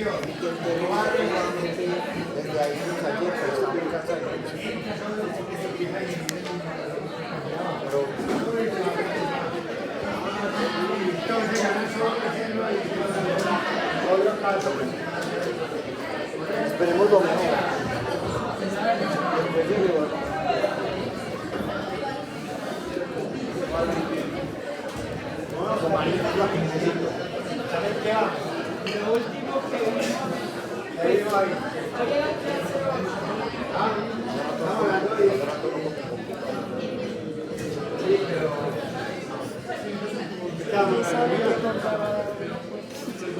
nuevamente desde ahí nos salió, pero estamos en casa de esperemos lo mejor. ¿Sabes qué va? Lo último que ahí va ahí. Estamos hablando de sí, pero estamos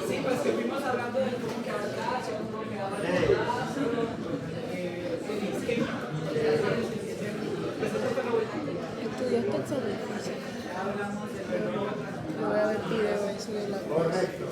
sí, pues que fuimos hablando de cómo quedaba el caso, cómo quedaba el caso, el esquema. ¿Estudiaste examen físico? Hablamos de Yo voy a ver video de eso de la correcto.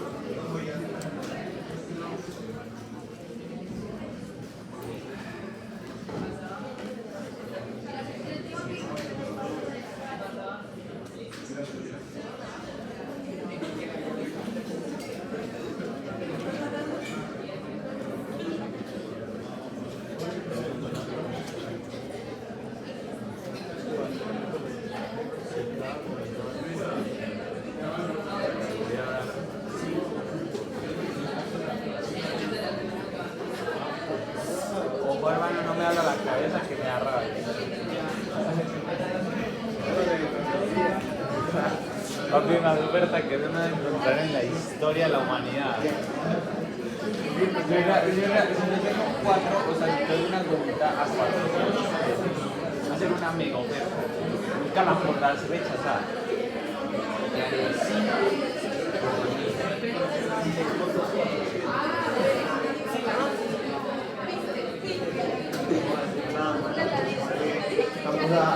Ojo, hermano, no me habla la cabeza que me da rabia. Papi, me asusperta que es una de encontrar en la historia de la humanidad. Si yo tengo 4, o sea, yo doy una gomita a 4 hacer una mega oferta. Nunca la podrás rechazar.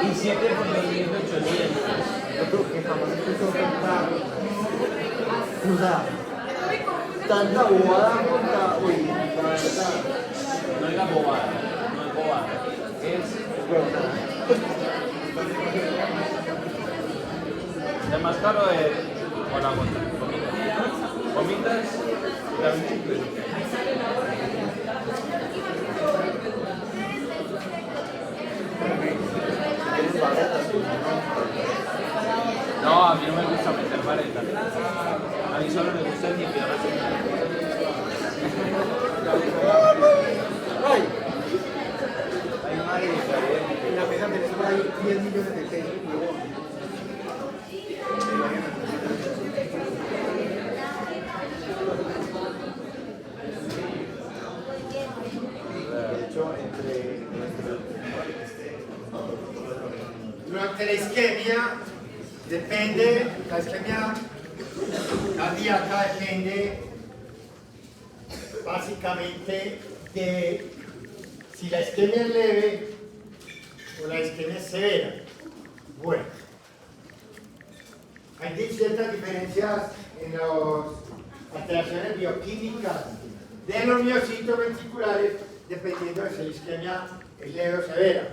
Y 7 por 2.800. Yo creo que jamás escucho tanta, o sea, tanta bobada contra, uy, la verdad, No es la bobada, no es bobada. Es huevonada. el más caro es con la gota. Gomitas, también chicles. Tienes barretas, No, a mí no me gusta meter vareta. A mí solo me gusta el nivel nacional. ¡ay! Hay marica, En la mesa tenés por ahí 10 millones de pesos, huevón. De hecho, durante la isquemia depende, la isquemia cardíaca depende básicamente de si la isquemia es leve o la isquemia es severa. Bueno, hay ciertas diferencias en las alteraciones bioquímicas de los miocitos ventriculares dependiendo de si la isquemia es leve o severa.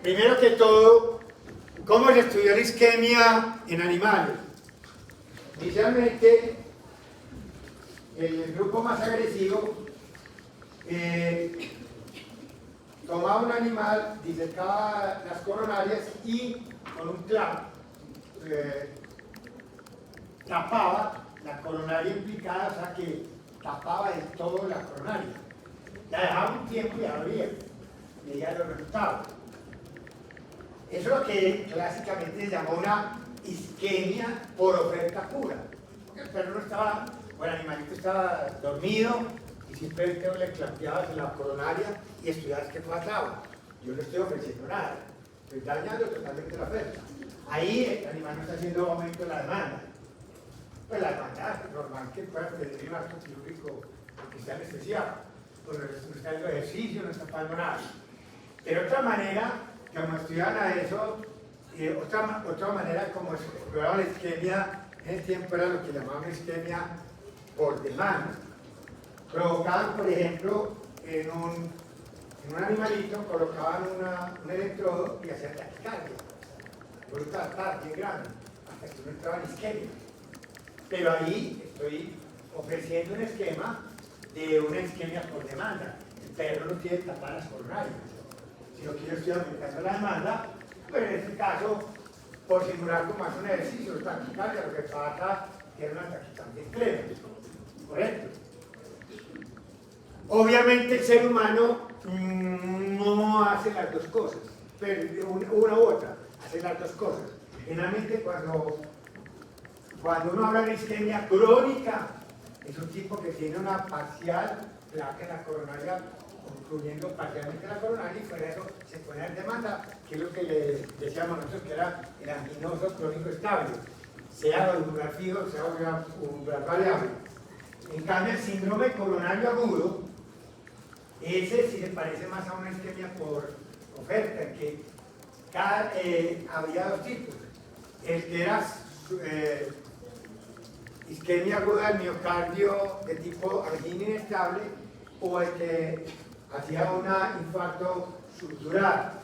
Primero que todo, ¿cómo se estudió la isquemia en animales? Inicialmente, el grupo más agresivo tomaba un animal, disecaba las coronarias y con un clavo tapaba la coronaria implicada, o sea que tapaba del todo la coronaria. La dejaba un tiempo y abría, veía los resultados. Eso es lo que clásicamente se llama una isquemia por oferta pura. El perro no estaba, o el animalito estaba dormido y simplemente le clampeabas la coronaria y estudiabas qué pasaba. Yo no estoy ofreciendo nada, estoy dañando totalmente la oferta. Ahí el animal no está haciendo aumento de la demanda. Pues la demanda es normal que pueda pedir un acto quirúrgico que sea anestesiado, pues no está haciendo ejercicio, no está pagando nada. Pero otra manera, como estudian a eso, otra manera como exploraban la isquemia en el tiempo era lo que llamaban isquemia por demanda. Provocaban, por ejemplo, en un animalito, colocaban un electrodo y hacían taquicardia. Brutal, bien grande, hasta que no entraba en isquemia. Pero ahí estoy ofreciendo un esquema de una isquemia por demanda. El perro no tiene tapadas coronarias, sino que yo estoy aumentando la demanda, pero en este caso, por simular como hace un ejercicio de taquicardia, lo que pasa es una taquicardia extrema, ¿correcto? Obviamente el ser humano no hace las dos cosas, pero una u otra, hace las dos cosas. Generalmente cuando uno habla de isquemia crónica, es un tipo que tiene una parcial placa en la coronaria, incluyendo parcialmente la coronaria, y fuera de eso se pone en demanda, que es lo que le decíamos nosotros que era el anginoso crónico estable, sea umbral fijo, sea umbral variable. En cambio, el síndrome coronario agudo, ese sí se parece más a una isquemia por oferta, en que había dos tipos. El que era isquemia aguda del miocardio de tipo angina inestable, o el que hacía un infarto subdural,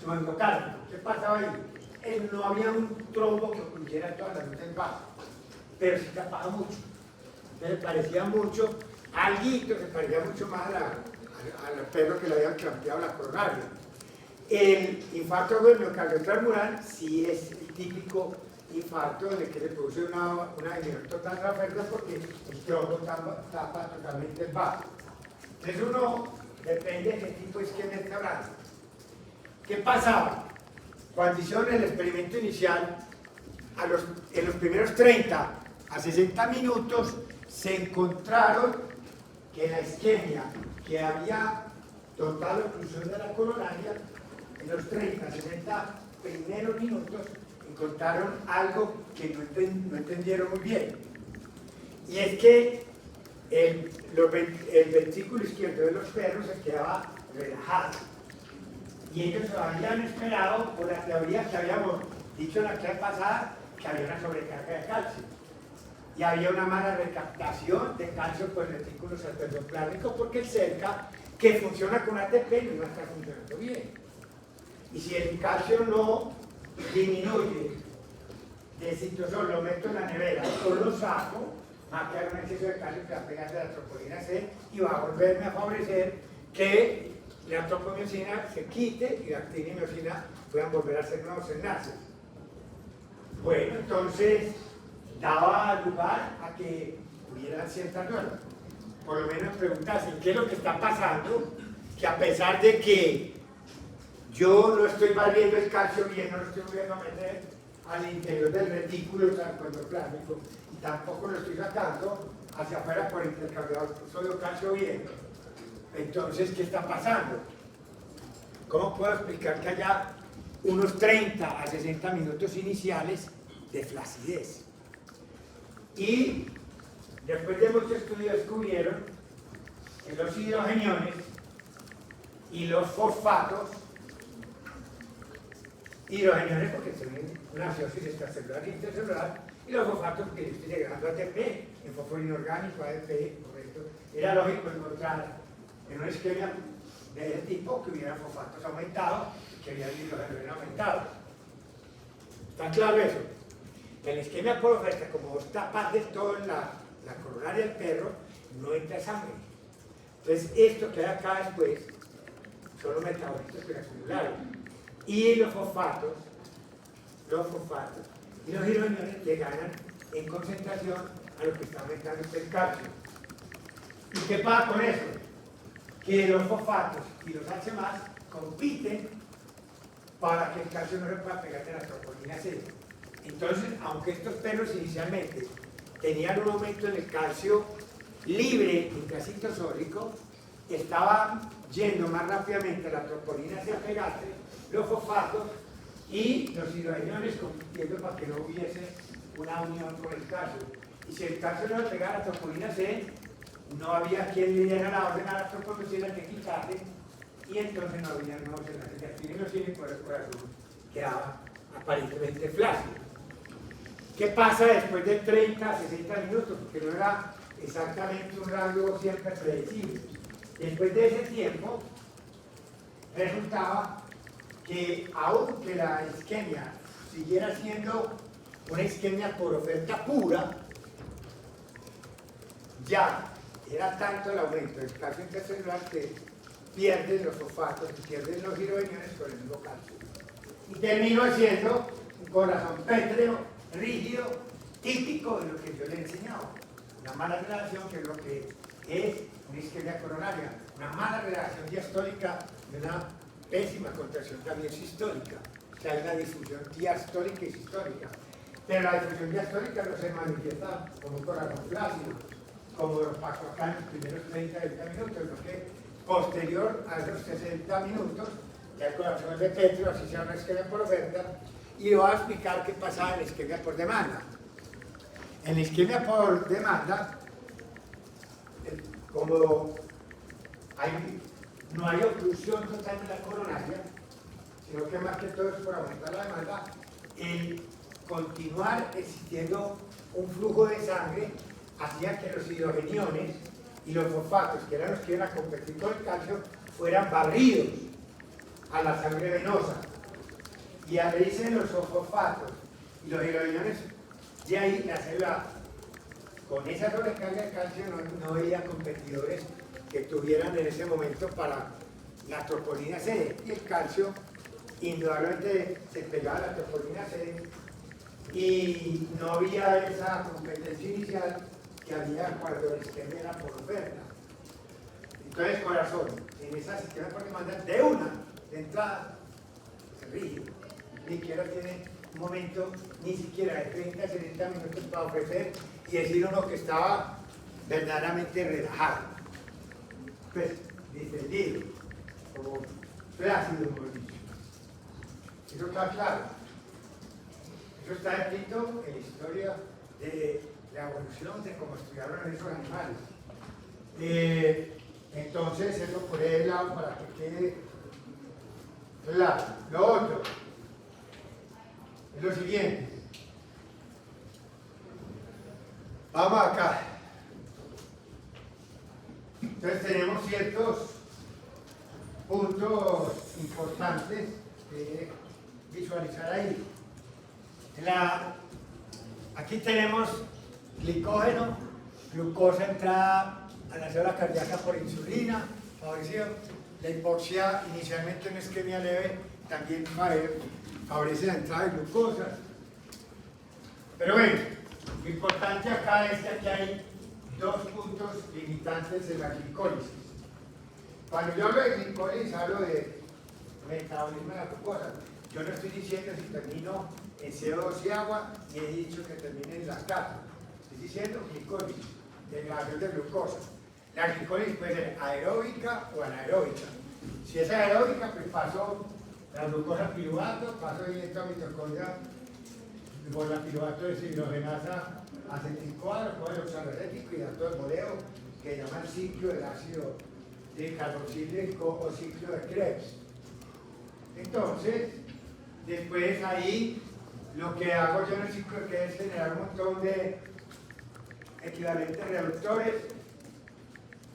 su endocardio. ¿Qué pasaba ahí? No había un trombo que ocurriera todas las luces bajas, pero sí tapaba mucho. Entonces parecía mucho, alguito se parecía mucho más al perro que le habían cambiado la coronaria. El infarto agudo del miocardio intramural sí es el típico infarto en el que se produce una disminución total de la oferta porque el trombo tapa totalmente el bajo. Entonces uno depende de qué tipo de isquemia está hablando. ¿Qué pasaba? Cuando hicieron el experimento inicial, en los primeros 30 a 60 minutos se encontraron que la isquemia que había total oclusión de la coronaria, en los 30 a 60 primeros minutos encontraron algo que no entendieron muy bien. Y es que el ventrículo izquierdo de los perros se quedaba relajado. Y ellos habían esperado, por la teoría que habíamos dicho en la clase pasada, que había una sobrecarga de calcio. Y había una mala recaptación de calcio por el ventrículo cervicoplánico porque el cerca, que funciona con ATP, no iba a estar funcionando bien. Y si el calcio no disminuye de citosol, lo meto en la nevera o lo saco, va a quedar un exceso de calcio que va a pegar de la troponina C y va a volverme a favorecer que la tropomiosina se quite y la actina y miosina puedan volver a ser nuevos enlaces. Bueno, entonces daba lugar a que hubiera ciertas normas. Por lo menos preguntarse qué es lo que está pasando, que a pesar de que yo no estoy barriendo el calcio bien, no lo estoy volviendo a meter al interior del retículo sarcoendoplástico y tampoco lo estoy sacando hacia afuera por el intercambiador sodio-calcio bien. Entonces, ¿qué está pasando? ¿Cómo puedo explicar que haya unos 30 a 60 minutos iniciales de flacidez? Y después de muchos estudios descubrieron que los hidrogeniones y los fosfatos, hidrogeniones porque tienen una acidosis extracelular y intercelular, y los fosfatos porque yo estoy llegando a ATP, en fósforo inorgánico, ADP, correcto. Era lógico encontrar en una isquemia de ese tipo que hubiera fosfatos aumentados y que hubiera hidrogenio aumentado. ¿Está claro eso? En la isquemia por oferta, como está parte de toda la coronaria del perro, no entra sangre. Entonces, esto que hay acá después son los metabolitos extracelulares. Y los fosfatos y los hidrogeniones le ganan en concentración a lo que está aumentando el calcio. ¿Y qué pasa con eso? Que los fosfatos y los H+ compiten para que el calcio no se pueda pegar de la troponina C. Entonces, aunque estos perros inicialmente tenían un aumento en el calcio libre intracitosólico, estaban yendo más rápidamente la troponina C a pegarse, los fosfatos y los hidrogeniones compitiendo para que no hubiese una unión con el calcio. Y si el calcio no le pegara a la troponina C, no había quien le diera la orden a la troponina que quitarle, y entonces no había nuevos enlaces de actina y miosina y por el corazón quedaba aparentemente flácido. ¿Qué pasa después de 30 a 60 minutos? Porque no era exactamente un rango siempre predecible. Después de ese tiempo, resultaba que aunque la isquemia siguiera siendo una isquemia por oferta pura, ya era tanto el aumento del calcio intracelular que pierden los fosfatos y pierden los hidrogeniones con el mismo calcio. Y termino haciendo un corazón pétreo, rígido, típico de lo que yo le he enseñado. Una mala relación, que es lo que es una isquemia coronaria, una mala relación diastólica y una pésima contracción también sistólica. O sea, hay una disfunción diastólica y sistólica. Pero la disfunción diastólica no se manifiesta como un corazón flácido, como lo pasó acá en los primeros 30-20 minutos, sino que posterior a esos 60 minutos, ya el corazón es de Petro, así se llama isquemia por oferta, y voy a explicar qué pasa en la isquemia por demanda. En la isquemia por demanda, como no hay oclusión total de la coronaria, sino que más que todo es por aumentar la demanda, el continuar existiendo un flujo de sangre hacía que los hidrogeniones y los fosfatos, que eran los que iban a competir con el calcio, fueran barridos a la sangre venosa. Y al irse los fosfatos y los hidrogeniones, de ahí la célula, con esa sobrecarga de calcio, no había competidores que tuvieran en ese momento para la troponina C. Y el calcio, indudablemente, se pegaba a la troponina C y no había esa competencia inicial que había cuando la isquemia era por oferta. Entonces, corazón, en esa isquemia por demanda, de una, de entrada, rígido, ni siquiera tiene un momento, ni siquiera de 30-70 minutos para ofrecer y decir uno que estaba verdaderamente relajado, pues, distendido, como plácido, por dicho. Eso está claro. Eso está escrito en la historia de la evolución, de cómo estudiaron esos animales. Entonces, eso por el lado para que quede claro. Lo otro es lo siguiente. Vamos acá. Entonces tenemos ciertos puntos importantes que visualizar ahí. Aquí tenemos glicógeno, glucosa entrada a la célula cardíaca por insulina, favorecido. La hipoxia, inicialmente una isquemia leve, también favorece la entrada de glucosa. Pero bueno, lo importante acá es que aquí hay dos puntos limitantes de la glicólisis. Cuando yo hablo de glicólisis, hablo de metabolismo de la glucosa. Yo no estoy diciendo si termino en CO2 y agua, ni he dicho que termine en lactato. Estoy diciendo glicólisis, degradación de glucosa. La glicólisis puede ser aeróbica o anaeróbica. Si es aeróbica, pues paso la glucosa a piruvato, paso directo a mitocondria por la piruvato de deshidrogenasa acetilcoa, con el oxaloacético y da todo el modelo que llaman ciclo del ácido carboxílico o ciclo de Krebs. Entonces, después ahí lo que hago yo en el ciclo de Krebs es generar un montón de equivalentes reductores,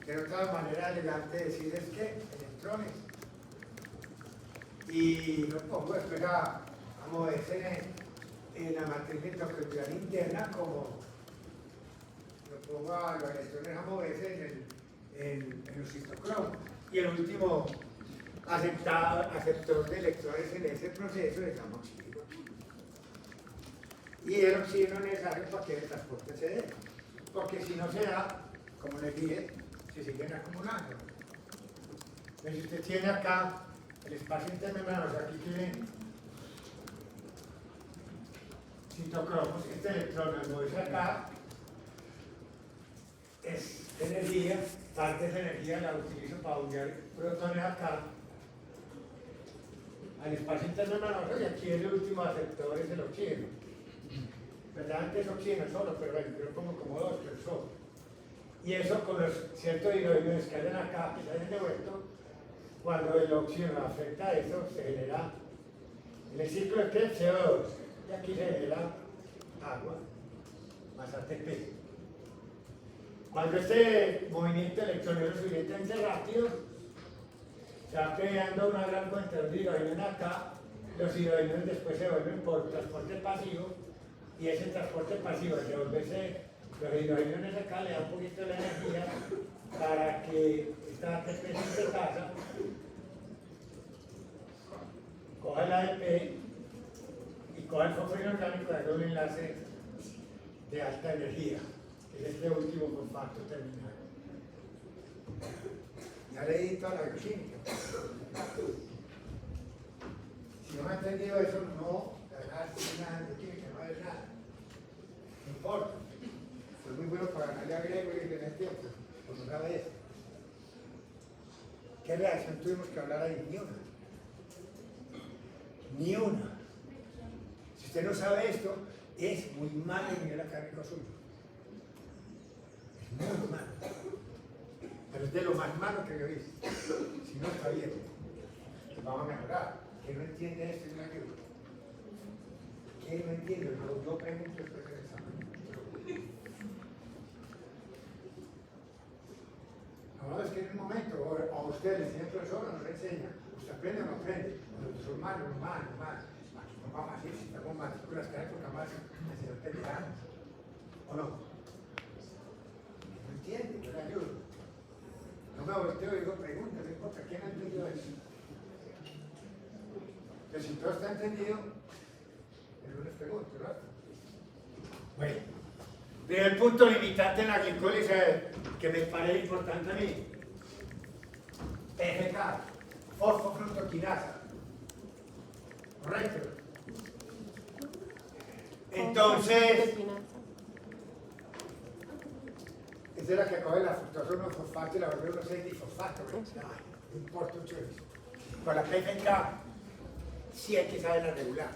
que otra manera elegante de decir es que electrones, y lo pongo después a moverse en la matriz mitocondrial interna, como lo pongo a los electrones a moverse en los citocromos. Y el último aceptor de electrones en ese proceso es el oxígeno. Y el oxígeno es necesario para que el transporte se dé, porque si no se da, como les dije, se siguen acumulando. Entonces, si usted tiene acá el espacio intermembranoso, aquí tiene citocromos, este electrón al moverse acá es energía, parte de esa energía la utilizo para unir protones acá al espacio intermembranoso, y aquí el último aceptor es el oxígeno. Verdaderamente es oxígeno solo, pero bueno, yo pongo como dos, pero solo. Y eso con los ciertos hidrogenos que hayan acá, que se hayan devuelto, cuando el oxígeno afecta a eso, se genera en el ciclo de Krebs CO2, y aquí se genera agua más ATP. Cuando este movimiento electrónico es suficientemente rápido, se va creando una gran cantidad de hidrogenos acá, los hidrogenos después se vuelven por transporte pasivo, y ese transporte pasivo, al devolverse Los hidrogeniones acá le da un poquito de la energía para que esta ATP sintetiza, coja el ADP y coja el fósforo inorgánico y haga un enlace de alta energía, que es este último fosfato terminal. Ya leí toda la bioquímica. Si no me ha entendido eso, no, la verdad, nada de bioquímica, no es nada. No importa. Fue muy bueno para ganarle a griego y tener tiempo, pues no sabe eso. ¿Qué reacción tuvimos que hablar ahí? Ni una. Ni una. Si usted no sabe esto, es muy malo el nivel académico suyo. Es muy malo. Pero es de lo más malo que yo hice. Si no está bien, vamos a mejorar. ¿Quién no entiende esto? Es una ayuda. ¿Quién no entiende? Yo pregunto después del examen. No, es que en un momento, o a usted le enseña el profesor o no le enseña. Usted aprende o no aprende. Nosotros son malos, malos. Aquí no vamos a decir si estamos mal, con las caras porque más enseñar pendejadas. ¿O no? No entiende, yo le ayudo. No me volteo y digo, pregunta, no importa, ¿quién ha entendido eso? Que si todo está entendido, el lunes pregunto, ¿no? Bueno, primer punto limitante en la glicólisis que me parece importante a mí. PFK, fosfofructoquinasa. ¿Correcto? Entonces, esa es la que coge la fructosa 1-fosfato y la vuelve 1,6-difosfato. No importa mucho eso. Con la PFK, sí hay que saberla regular.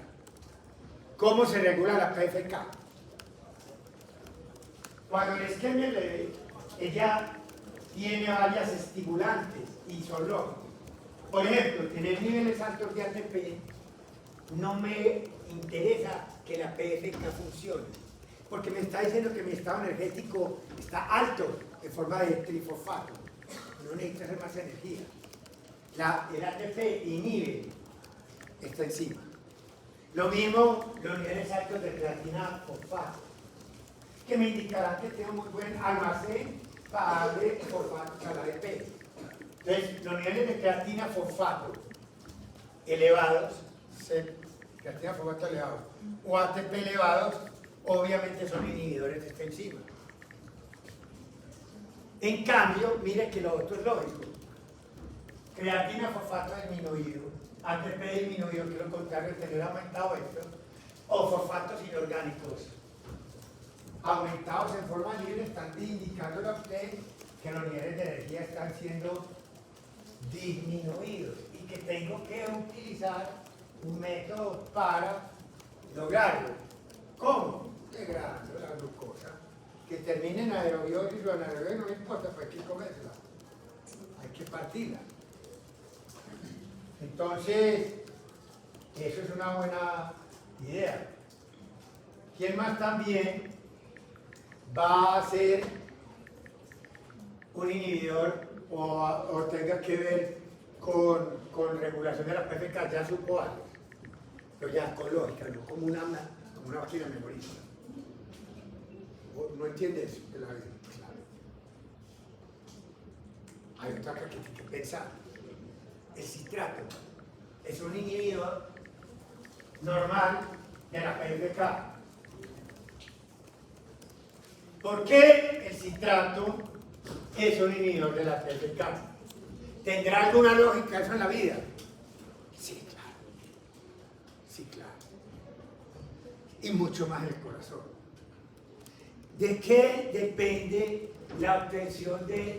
¿Cómo se regula la PFK? Cuando la isquemia leve, ella tiene varias estimulantes y son lógicos. Por ejemplo, tener niveles altos de ATP no me interesa que la PFK funcione, porque me está diciendo que mi estado energético está alto en forma de trifosfato. No necesito hacer más energía. El ATP inhibe esta enzima. Lo mismo los niveles altos de creatina fosfato, que me indicarán que tengo muy buen almacén para darle fosfato al ADP. Entonces, los niveles de creatina fosfato elevados, creatina fosfato elevado, o ATP elevados, obviamente son inhibidores de esta enzima. En cambio, mire que lo otro es lógico. Creatina fosfato disminuido, ATP disminuido, que lo contrario es tener aumentado esto, o fosfatos inorgánicos aumentados en forma libre están indicándole a usted que los niveles de energía están siendo disminuidos y que tengo que utilizar un método para lograrlo. ¿Cómo? Degradando la glucosa, que termine en aerobiólisis o anaerobiólisis, no me importa, pues hay que comerla, hay que partirla. Entonces, eso es una buena idea. ¿Quién más también va a ser un inhibidor o tenga que ver con regulación de la PFK? Ya supo algo, pero ya con lógica, no como una máquina memorista. ¿No entiende eso de la vida? Claro. Hay otra cosa que hay que pensar. El citrato es un inhibidor normal de la PFK. ¿Por qué el citrato es un inhibidor de la PFK? ¿Tendrá alguna lógica eso en la vida? Sí, claro. Sí, claro. Y mucho más en el corazón. ¿De qué depende la obtención de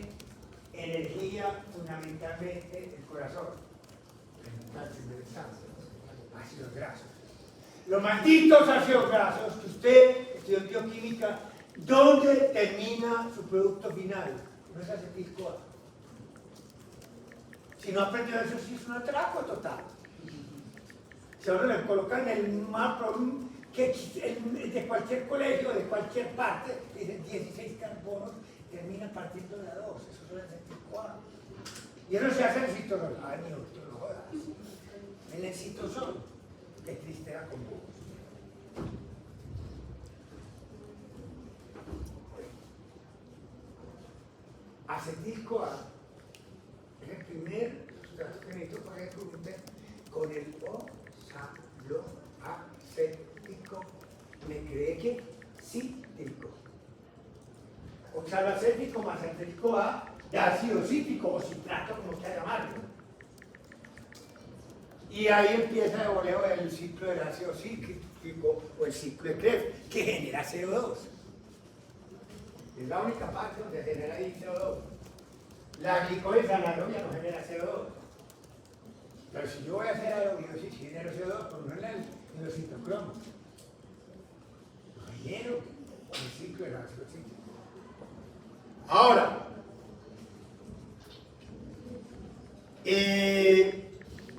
energía fundamentalmente del corazón? Ácidos grasos. Los malditos ácidos grasos que usted estudió en bioquímica, ¿dónde termina su producto final? No es acetil-CoA. Si no aprendió eso, sí es un atraco total. Si ahora le colocan el mapa que de cualquier colegio, de cualquier parte, dicen 16 carbonos, termina partiendo de a 2. Eso es el acetil-CoA. Y eso se hace en el citosol. Ay, mi doctor, no jodas. En el citosol. Qué triste era con vos. acetil-CoA es el primer sustrato que necesito para que junte con el oxaloacético. ¿Me cree que? Cítrico. Oxaloacético más acetil-CoA de ácido cítrico o citrato, como quiera llamarlo. Y ahí empieza de voleo el ciclo del ácido cítrico o el ciclo de Krebs, que genera CO2. Es la única parte donde genera ahí CO2. La glicólisis anaerobia no genera CO2. Pero si yo voy a hacer aerobiosis, si genero CO2, por no en los citocromos. Lo genero con el ciclo del ácido cítrico. Ahora,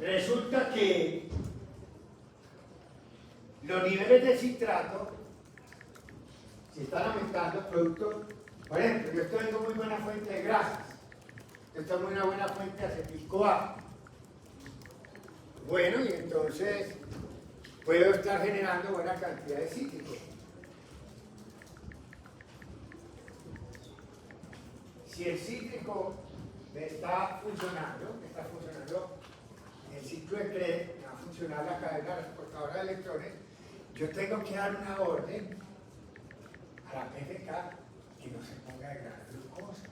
resulta que los niveles de citrato se están aumentando producto, por ejemplo, yo estoy en muy buena fuente de grasas, esto es una buena fuente de acetil-CoA. Bueno, y entonces puedo estar generando buena cantidad de cítricos. Si el cítrico me está funcionando el ciclo de Krebs, me va a funcionar la cadena transportadora de electrones, yo tengo que dar una orden a la PFK que no se ponga a degradar glucosa.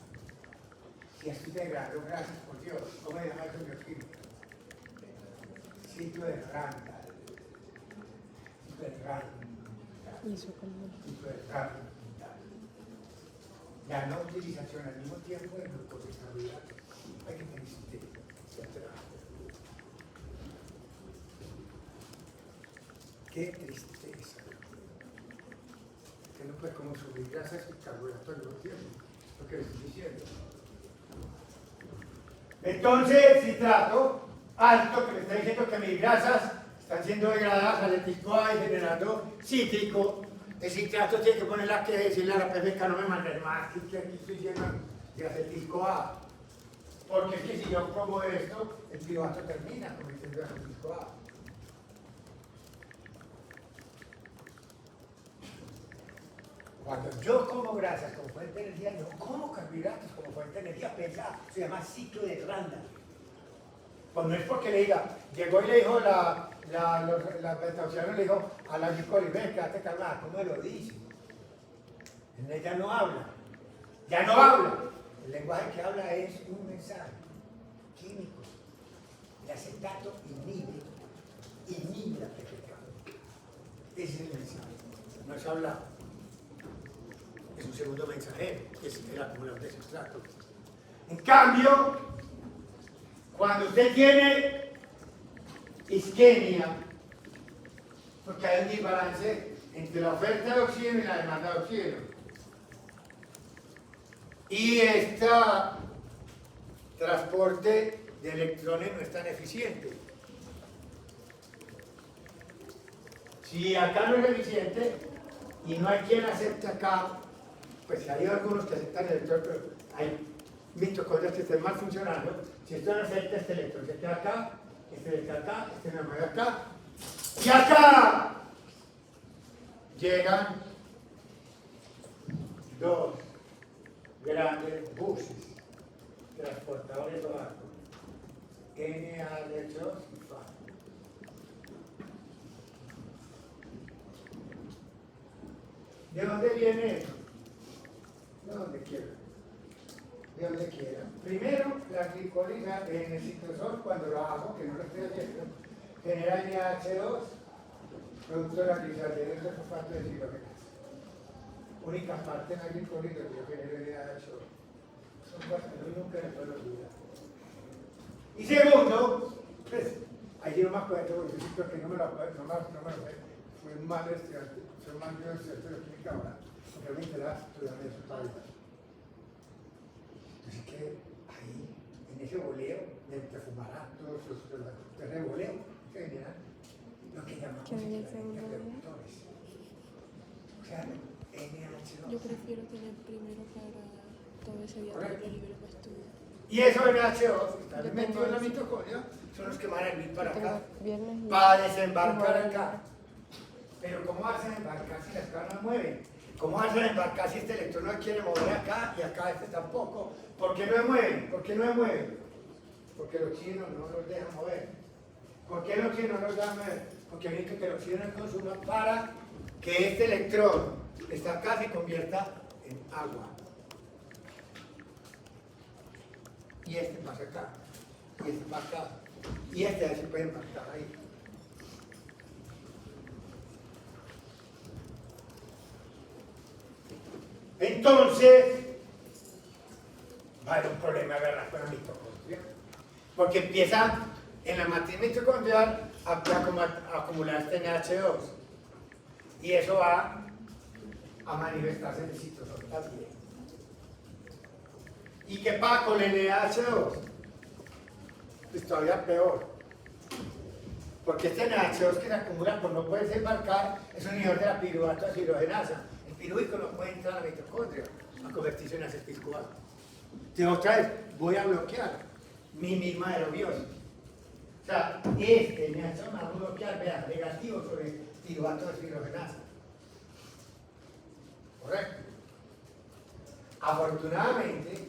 Si estoy degradando grasas, por Dios, ¿cómo se llama eso en bioquímica? Ciclo de Randall. Ciclo de Randall. Ciclo de Randall. La no utilización al mismo tiempo de glucosa y carbohidratos. Hay que tener etc. Qué tristeza. Que no puede como subir grasas y carbohidratos al mismo tiempo. Lo que les estoy diciendo. Entonces, el citrato alto que me está diciendo que mis grasas están siendo degradadas al acetil-CoA y generando cítrico. El citrato tiene que ponerla que decirle a la PFK no me mandes más, que aquí estoy lleno de acetil-CoA. Porque es que si yo como esto, el piruvato termina convirtiendo acetil-CoA. Cuando yo como grasas como fuente de energía, no como carbohidratos como fuente de energía, pensá, se llama ciclo de Randall. Pues no es porque le diga, llegó y le dijo la beta-oxidana le dijo a la glicólisis, ven, quédate calmada, ¿cómo lo dice? Ella no habla, ya no habla. El lenguaje que habla es un mensaje químico. El acetato inhibe la PFK. Ese es el mensaje, no es hablar. Es un segundo mensajero, que es el acumulador de sustrato. En cambio, cuando usted tiene isquemia, porque hay un desbalance entre la oferta de oxígeno y la demanda de oxígeno, y este transporte de electrones no es tan eficiente. Si acá no es eficiente y no hay quien acepte acá, pues hay algunos que aceptan el electrón, pero hay mitocondrias que estén mal funcionando. Si esto no acepta, este electrón se queda acá, este queda acá, este me mueve acá, y acá llegan dos grandes buses transportadores de barco, NH2 y FA. ¿De dónde viene eso? De donde quiera. De donde quiera. Primero, la glicólisis en el citosol, cuando lo hago, que no lo estoy haciendo, genera NH2, producto de la glicalidad del sulfato de hidrógeno. Única parte en la glicólisis que yo genero NH2. Son cosas que yo nunca me puedo olvidar. Y segundo, pues, allí no me acuerdo, porque yo siento que no me lo acuerdo, no me lo sé. Fui un mal estudiante, soy un mal estudiante de química ahora, porque me interesa estudiar eso todavía. Entonces que ahí, en ese boleo, de fumaratos, de revoleo, que generan lo que llamamos interruptores. O sea, NH2. Yo prefiero tener primero para todo ese día libre para estudiar. Y eso NH2, está metido en la mitocondria, son los que van a venir para acá, para desembarcar acá. Pero ¿cómo vas a embarcar si las caras no mueven? ¿Cómo vas a embarcar si este electrón no quiere mover acá y acá este tampoco? ¿Por qué no se mueven? ¿Por qué no se mueven? Porque los chinos no los dejan mover. ¿Por qué los chinos no los dejan mover? Porque necesitan que los chinos consuman para que este electrón que está acá se convierta en agua. Y este pasa acá. Y este pasa acá. Y este se puede embarcar ahí. Entonces, va a haber un problema de verdad con la mitocondria. Porque empieza en la matriz mitocondrial a acumular este NH2. Y eso va a manifestarse en el citosol también. ¿Y qué pasa con el NH2? Pues todavía peor. Porque este NH2 que se acumula por no poderse embarcar es un inhibidor de la piruvato deshidrogenasa. El pirúvico no puede entrar a la mitocondria a convertirse en acetil-CoA. Entonces otra vez voy a bloquear mi misma aerobiosis. O sea, este NH2 me va a bloquear, vean, negativo sobre piruvato deshidrogenasa. ¿Correcto? Afortunadamente,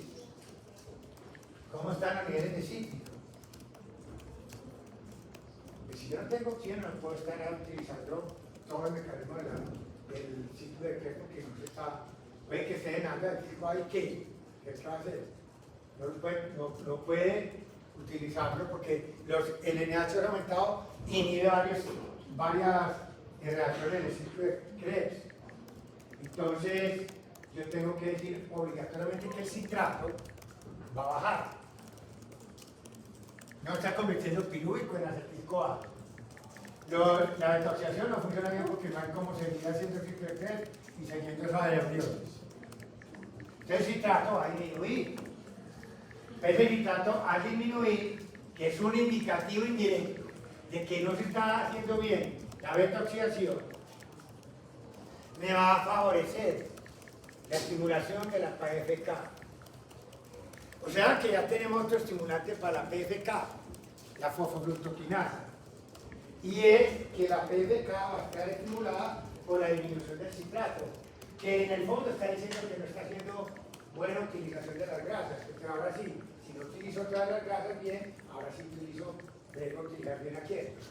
¿cómo están los niveles de cítrico? Pues si yo no tengo oxígeno, no puedo estar utilizando todo el mecanismo del ciclo de Krebs porque no se está. Puede que esté en alga del tipo ahí, ¿qué va a hacer? No puede utilizarlo porque el NH aumentado inhibe varias reacciones del ciclo de Krebs. Entonces, yo tengo que decir obligatoriamente que el citrato va a bajar. No está convirtiendo pirúvico en acetil-CoA. La detoxización no funciona bien porque no hay cómo seguir haciendo ciclo de Krebs y siguiendo esa aerobiosis. Entonces, el citrato va a disminuir. Ese citrato al disminuir, que es un indicativo indirecto de que no se está haciendo bien la beta-oxidación, me va a favorecer la estimulación de la PFK. O sea que ya tenemos otro estimulante para la PFK, la fosfoglucokinasa. Y es que la PFK va a estar estimulada por la disminución del citrato, que en el fondo está diciendo que no está haciendo buena utilización de las grasas. Porque ahora sí, si no utilizo todas las grasas bien, ahora sí debo utilizar bien aquí esto.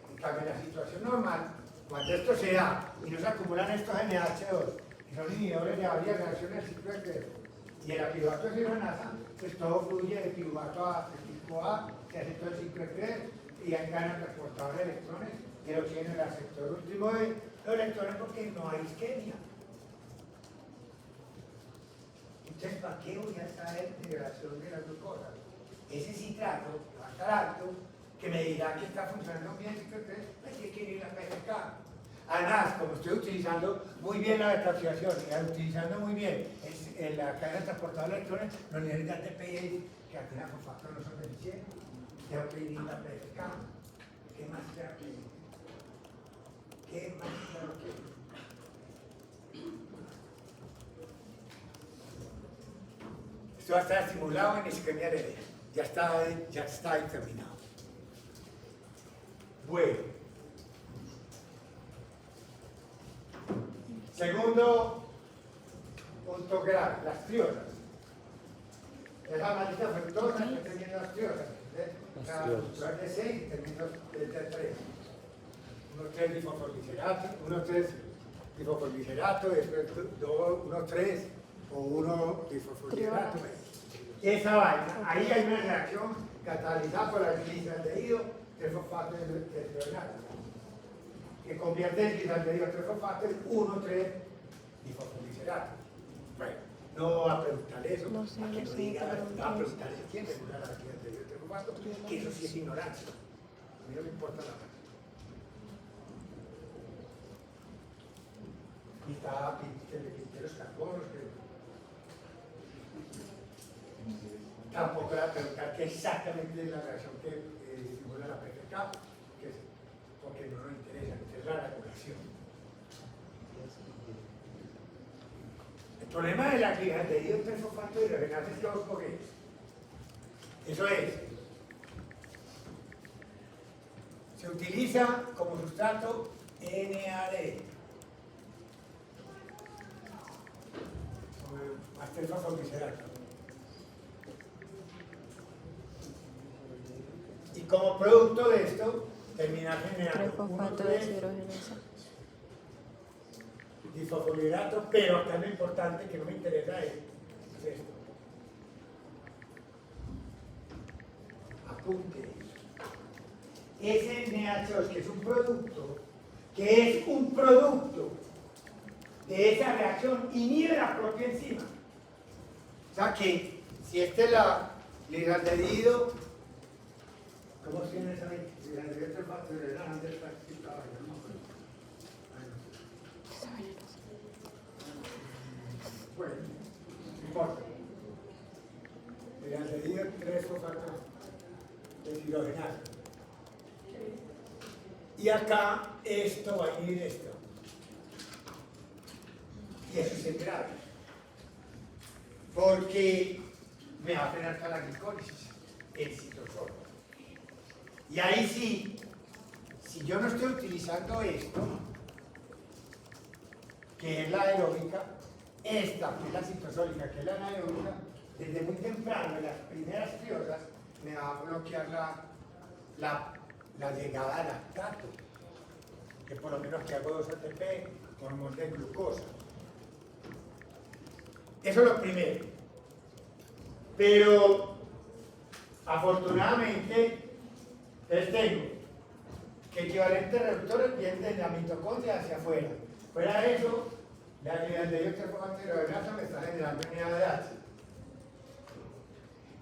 En cambio, en la situación normal, cuando esto se da y no se acumulan estos NH2, que son inhibidores de varias reacciones del ciclo de Krebs, y el piruvato de deshidrogenasa, pues todo fluye de piruvato a acetil-CoA, se hace todo el ciclo de Krebs, y ahí gana el transportador de electrones, y lo tiene el aceptor último de los electrones porque no hay isquemia. Entonces, ¿para qué voy a saber de relación de las dos cosas? Ese citrato va a estar alto, que me dirá que está funcionando bien, hay que ir a la PFK. Además, como estoy utilizando muy bien la detoxización y utilizando muy bien la cadena transportadora de electrones, los niveles de ATP y creatina fosfato no son deficientes. Tengo que ir a la PFK. ¿Qué más tengo que ir? ¿Qué más tengo que ir? Esto va a estar estimulado en isquemia aérea. Ya está determinado. Bueno. Segundo punto grave, las trionas. Esa maldita fructosa que termina las trionas. Cada fructosa de 6 y termina de 3. Unos 3 difosfolglicerato, después 1, 3 o 1 difosfolglicerato. Esa vaina, ahí hay una reacción catalizada por la glisaldehído del fosfato de trional, que convierte el glisaldehído trifosfato en 1,3 difosfolglicerato. Bueno, no va a preguntarle eso, No sé, a que no lo sé, diga, pero va a preguntarle quién regula la glisaldehído trifosfato, que eso sí es ignorancia. A mí no me importa nada. Y está que le quité los carbonos, tampoco le va a preguntar qué exactamente es la reacción que estimula la PFK, porque no nos interesa, es la regulación. El problema de la glisaldehído trifosfato de hidrogenasa es todo por eso. Eso es, se utiliza como sustrato NAD. hasta el fosfoglicerato. Y como producto de esto, termina generando Trifosfato de deshidrogenasa. difosfoglicerato, pero acá lo importante que no me interesa es esto. Apunte. Ese NH2, que es un producto de esa reacción, inhibe la propia enzima. O sea que si este es la liganderido, ¿cómo se llama esa liganderido trifosfato de la bueno, no importa. Liganderido 3-fosfato de deshidrogenasa. Y acá esto va a inhibir esto. Y eso es grave. Porque me va a frenar la glicólisis, el citosol. Y ahí sí, si yo no estoy utilizando esto, que es la aeróbica, esta, que es la citosólica, que es la anaeróbica, desde muy temprano, en las primeras triosas, me va a bloquear la llegada al lactato, que por lo menos que hago 2 ATP con hormona de glucosa. Eso es lo primero. Pero, afortunadamente, les tengo que equivalentes reductores vienen de la mitocondria hacia afuera. Fuera de eso, la liganderido trifosfato me está generando NADH.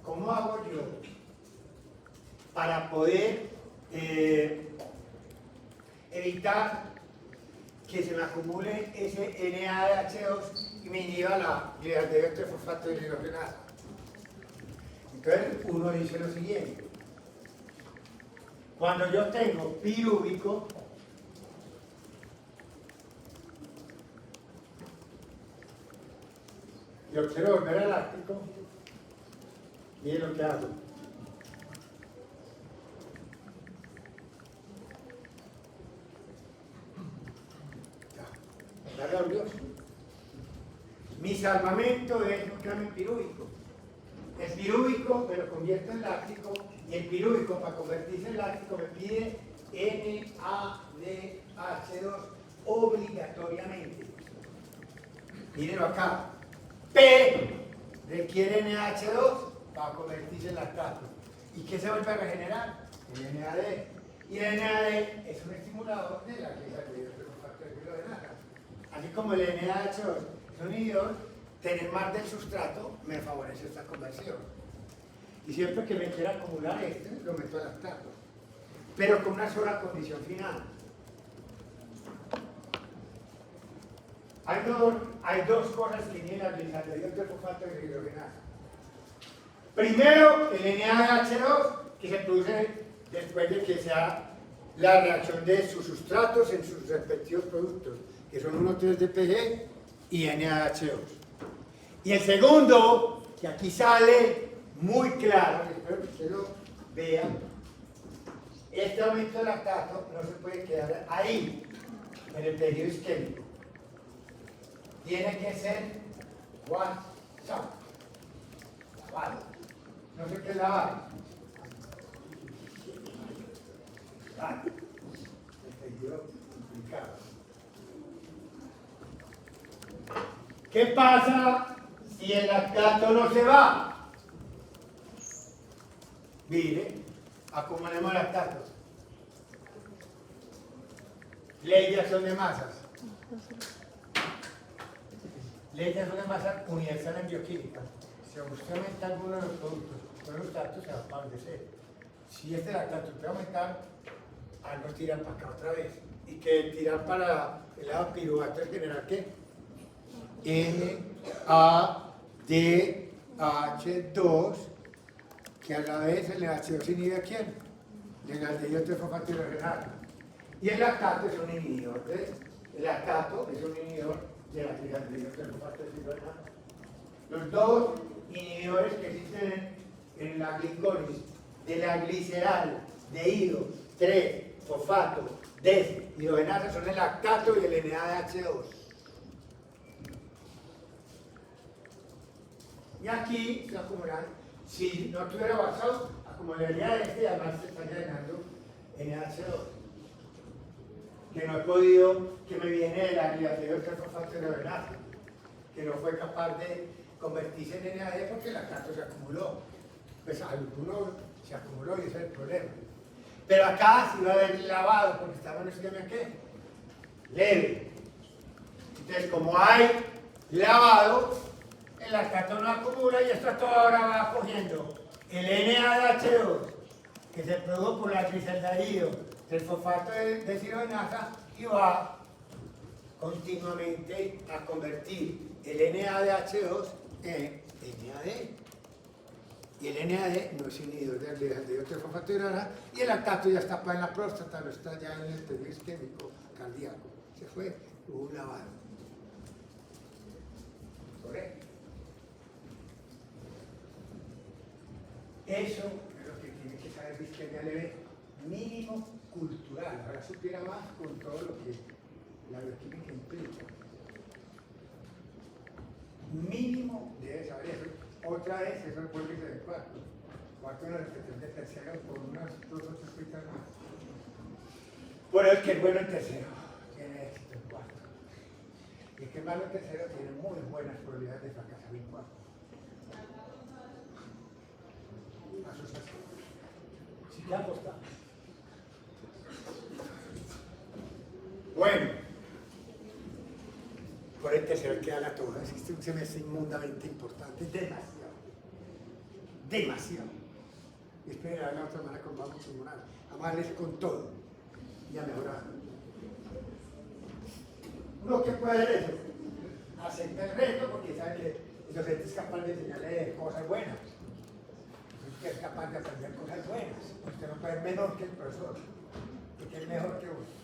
¿Cómo hago yo para poder evitar que se me acumule ese NADH2 y me inhiba la liganderido trifosfato de hidrogenasa? Entonces uno dice lo siguiente: cuando yo tengo pirúvico, yo quiero volver al láctico, miren lo que hago. Ya, ¿está Dios? Mi salvamento es buscarme el pirúvico. El pirúvico me lo convierto en láctico, y el pirúvico, para convertirse en láctico, me pide NADH2 obligatoriamente. Mírenlo acá. P requiere NH2 para convertirse en lactato. ¿Y qué se vuelve a regenerar? El NAD. Y el NAD es un estimulador de la glicosilización de nada. Así como el NAH2 es un inhibidor, tener más del sustrato me favorece esta conversión. Y siempre que me quiera acumular este, lo meto a lactato. Pero con una sola condición final. Hay dos cosas que inhiben la glicosilización del fosfato de hidrogenasa. Primero, el NADH2, que se produce después de que sea la reacción de sus sustratos en sus respectivos productos, que son 1,3-DPG y NADH2. Y el segundo, que aquí sale muy claro, espero que ustedes lo vean, este aumento de lactato no se puede quedar ahí, en el tejido isquémico. Tiene que ser WhatsApp. Lavado. No sé qué es lavar. El tejido implicado. ¿Qué pasa si el lactato no se va? Mire, acumulemos lactatos. Ley de acción de masas. Ley de acción de masas universal en bioquímica. Si usted aumenta alguno de los productos, con los lactatos se va a favorecer. Si este lactato puede aumentar, algo tiran para acá otra vez. Y que tirar para el lado piruvato es generar ¿qué? NADH2, que a la vez el NH2 inhibe ¿a quién? El aldehído trifosfato hidrogenasa. Y el lactato es un inhibidor, ¿ves? El lactato es un inhibidor de la aldehído trifosfato hidrogenasa. Los dos inhibidores que existen en la glicólisis de la gliceral de hidro 3-fosfato deshidrogenasa son el lactato y el NADH2. aquí se acumulan, si no tuviera basado, acumularía este y además se está llenando NH2. Que no he podido, que me viene de la agregación del fosfato de venaza, que no fue capaz de convertirse en NAD porque el lactato se acumuló. Pues al uno se acumuló y ese es el problema. Pero acá sí va a haber lavado porque estaba en un esquema ¿qué? Leve. Entonces, como hay lavado, el lactato no acumula y esto todo ahora va cogiendo el NADH2 que se produjo por la glicaldehído del fosfato de cirovenasa y va continuamente a convertir el NADH2 en NAD. Y el NAD no es inhibidor del glicaldehído del fosfato de cirovenasa y el lactato ya está en la próstata, no está ya en el tejido isquémico cardíaco. Se fue, hubo un lavado. ¿Correcto? Eso es lo que tiene que saber disquemia leve mínimo cultural. Ahora supiera más con todo lo que la bioquímica implica. Mínimo debe saber eso. Otra vez, eso es vuelve y se ve cuarto. Cuarto en la repetición de tercero por unas 2 o 3 pistas más. Por el que es bueno en tercero, tiene éxito en cuarto. Y el que es malo en tercero tiene muy buenas probabilidades de fracasar en cuarto. Asociación. Si te ha apostado. Bueno, por el tercero queda la toda. Es que este se me hace inmundamente importante, demasiado. Demasiado. Y espera la otra semana con vamos a morar. Amarles con todo y a mejorar. Uno que puede hacer eso, acepta el reto porque sabe que el docente es capaz de enseñarle cosas buenas. Que es capaz de aprender cosas buenas. Usted no puede ser menor que el profesor, porque es mejor que uno.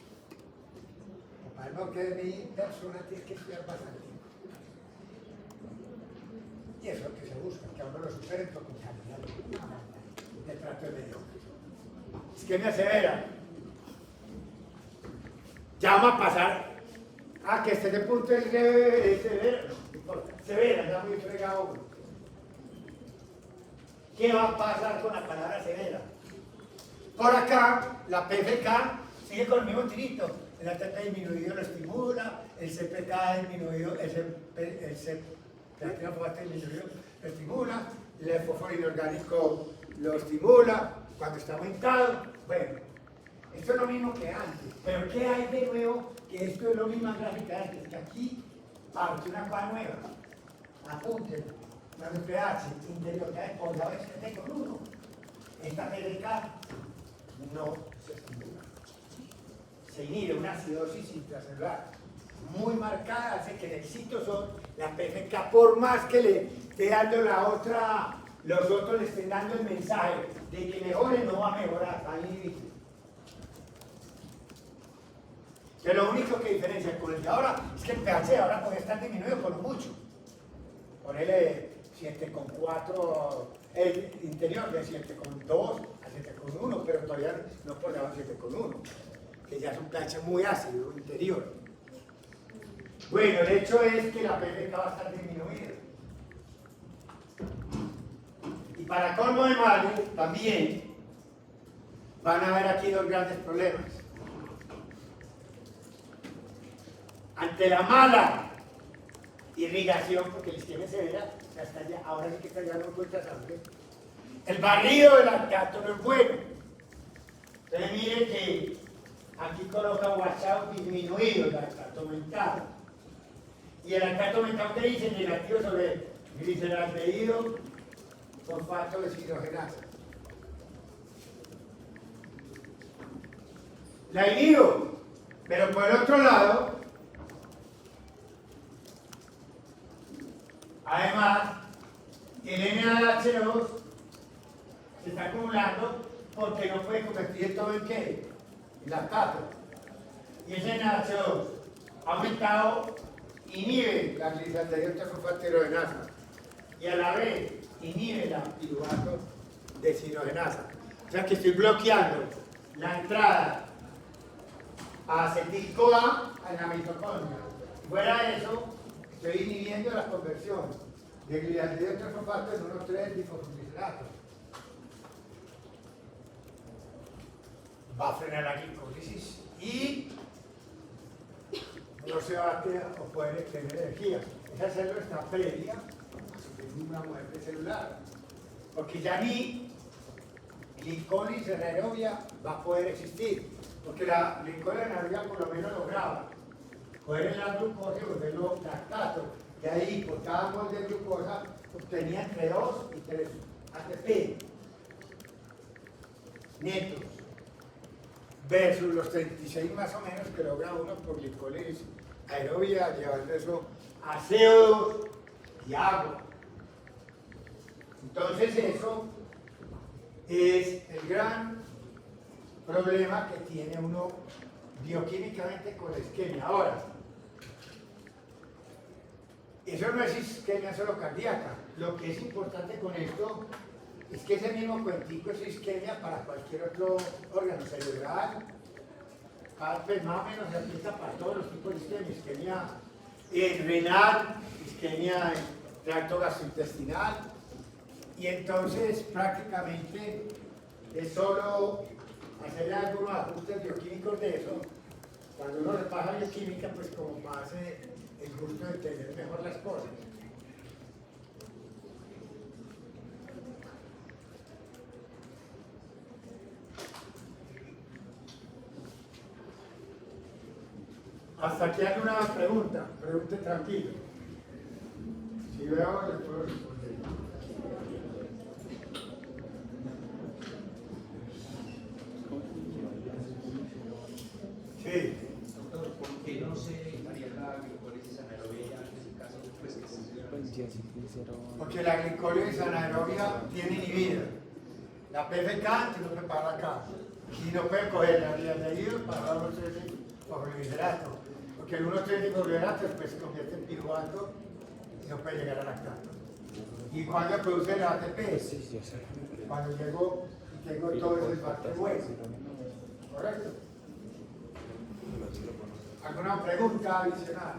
Para no que mi persona tiene que estudiar bastante. Y eso es lo que se busca, que a uno lo superen con calidad de trato de medio. Isquemia severa. Ya vamos a pasar a que este punto es severa. No importa. Severa, ya muy fregado uno. ¿Qué va a pasar con la palabra severa? Por acá, la PFK sigue con el mismo tirito. El ATP disminuido lo estimula, el CPK disminuido, el CPK disminuido lo estimula, el fósforo inorgánico lo estimula, cuando está aumentado. Bueno, esto es lo mismo que antes. Pero ¿qué hay de nuevo? Que esto es lo mismo gráfica de antes, que aquí parte una cosa nueva. Apúntenlo. Cuando el pH interior cae por la vez que tengo con 1, esta PDK no se estimula. Se inhibe una acidosis intracelular muy marcada, hace que en el citosol la PFK, por más que le esté dando la otra, los otros le estén dando el mensaje de que mejore, no va a mejorar, está inhibido. Que lo único que diferencia con el de ahora es que el pH ahora puede estar disminuido por mucho. Ponele 7,4, el interior de 7,2 a 7,1, pero todavía no por debajo de 7,1, que ya es un pH muy ácido interior. Bueno, el hecho es que la PFK va a estar disminuida. Y para colmo de males, también van a haber aquí dos grandes problemas. Ante la mala irrigación, porque la isquemia severa hasta allá, ahora sí que está ya no encuentra sangre. El barrido del lactato no es bueno. Entonces mire que aquí coloca washout disminuido, el lactato aumentado. Y el lactato aumentado que dice negativo sobre gliceraldehído, fosfato de deshidrogenasa. La inhibo, pero por el otro lado, además, el NADH2 se está acumulando porque no puede convertir todo en ¿qué? En lactato. Y ese NADH2 aumentado inhibe la glicaldehído del fosfato de cirovenasa y a la vez inhibe la piruvato de cirogenasa. O sea que estoy bloqueando la entrada a acetil-CoA en la mitocondria. Fuera de eso, estoy inhibiendo la conversión de glialideo trofosfato en 1,3 difosfoglicerato. Va a frenar la glicólisis y no se va a poder tener energía. Esa célula está previa a sufrir una muerte celular, porque ya ni glicólisis anaerobia va a poder existir, porque la glicólisis anaerobia por lo menos lograba coger el glucosa y volverlo lactato, y ahí por cada mol de glucosa obtenía entre 2 y 3 ATP netos, versus los 36 más o menos que logra uno por glicólisis aerobia, llevando eso a CO2 y agua. Entonces eso es el gran problema que tiene uno bioquímicamente con la isquemia. Ahora, eso no es isquemia solo cardíaca. Lo que es importante con esto es que ese mismo cuentico es isquemia para cualquier otro órgano cerebral, pues más o menos se aplica para todos los tipos de isquemia, renal, isquemia en tracto gastrointestinal, y entonces prácticamente es solo hacer algunos ajustes bioquímicos de eso. Cuando uno repasa bioquímica, pues como pase el gusto de entender mejor las cosas. Hasta aquí hay una pregunta, pregunte tranquilo. Si veo, le puedo responder. Sí. Doctor, ¿por qué no se haría la glicólisis anaerobia ya en ese caso? Pues que se Porque la glicólisis anaerobia tiene inhibida. La PFK antes no prepara acá. Y no puede coger la gliaderido para dar los 3 difosfoglicerato. Porque el 1,3 difosfoglicerato después se convierte en piruvato y no puede llegar a lactato. ¿Y cuando produce el ATP? Cuando llego y tengo todo ese esmalte bueno. ¿Correcto? ¿Alguna pregunta adicional?